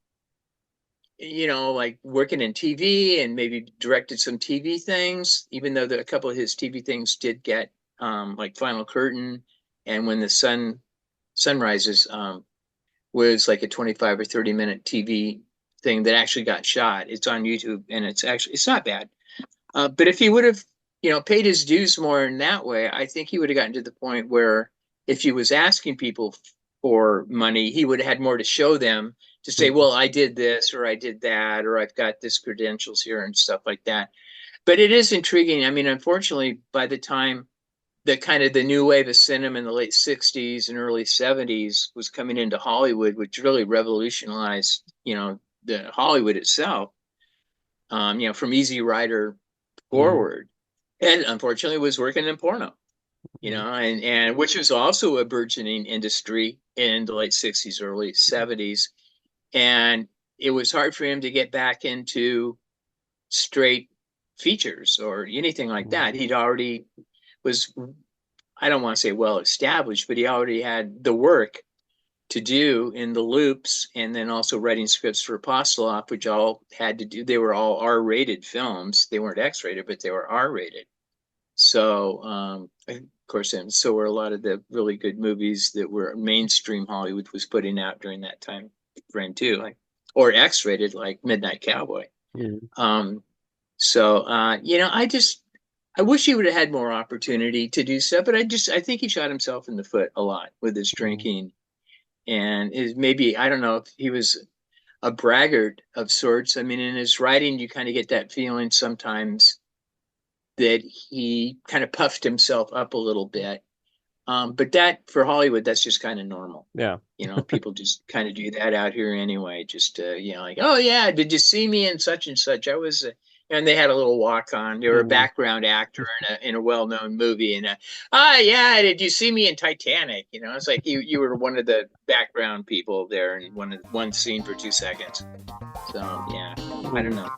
like working in TV and maybe directed some TV things, even though a couple of his TV things did get, like Final Curtain and When the Sun Rises, was like a 25 or 30-minute TV thing that actually got shot. It's on YouTube, and it's not bad. But if he would have, paid his dues more in that way, I think he would have gotten to the point where if he was asking people for money, he would have had more to show them to say, well, I did this or I did that, or I've got this credentials here and stuff like that. But it is intriguing. I mean, unfortunately, by the time the new wave of cinema in the late 60s and early 70s was coming into Hollywood, which really revolutionized, the Hollywood itself, from Easy Rider forward. And unfortunately was working in porno, and which was also a burgeoning industry in the late 60s, early 70s. And it was hard for him to get back into straight features or anything like that. He'd already was, I don't want to say well established, but he already had the work to do in the loops, and then also writing scripts for Apostolop, which all had to do, they were all R-rated films. They weren't X-rated, but they were R-rated. So, of course, and so were a lot of the really good movies that were mainstream Hollywood was putting out during that time frame too, or X-rated, like Midnight Cowboy. I wish he would have had more opportunity to do so, but I think he shot himself in the foot a lot with his drinking, and maybe, I don't know if he was a braggart of sorts. I mean, in his writing, you kind of get that feeling sometimes that he kind of puffed himself up a little bit. But that, for Hollywood, that's just kind of normal. Yeah. People just kind of do that out here anyway. Just, like, oh yeah, did you see me in such and such? I was, and they had a little walk on. They were a background actor in a well-known movie. And, yeah, did you see me in Titanic? It's like you were one of the background people there in one scene for 2 seconds. So, yeah, I don't know.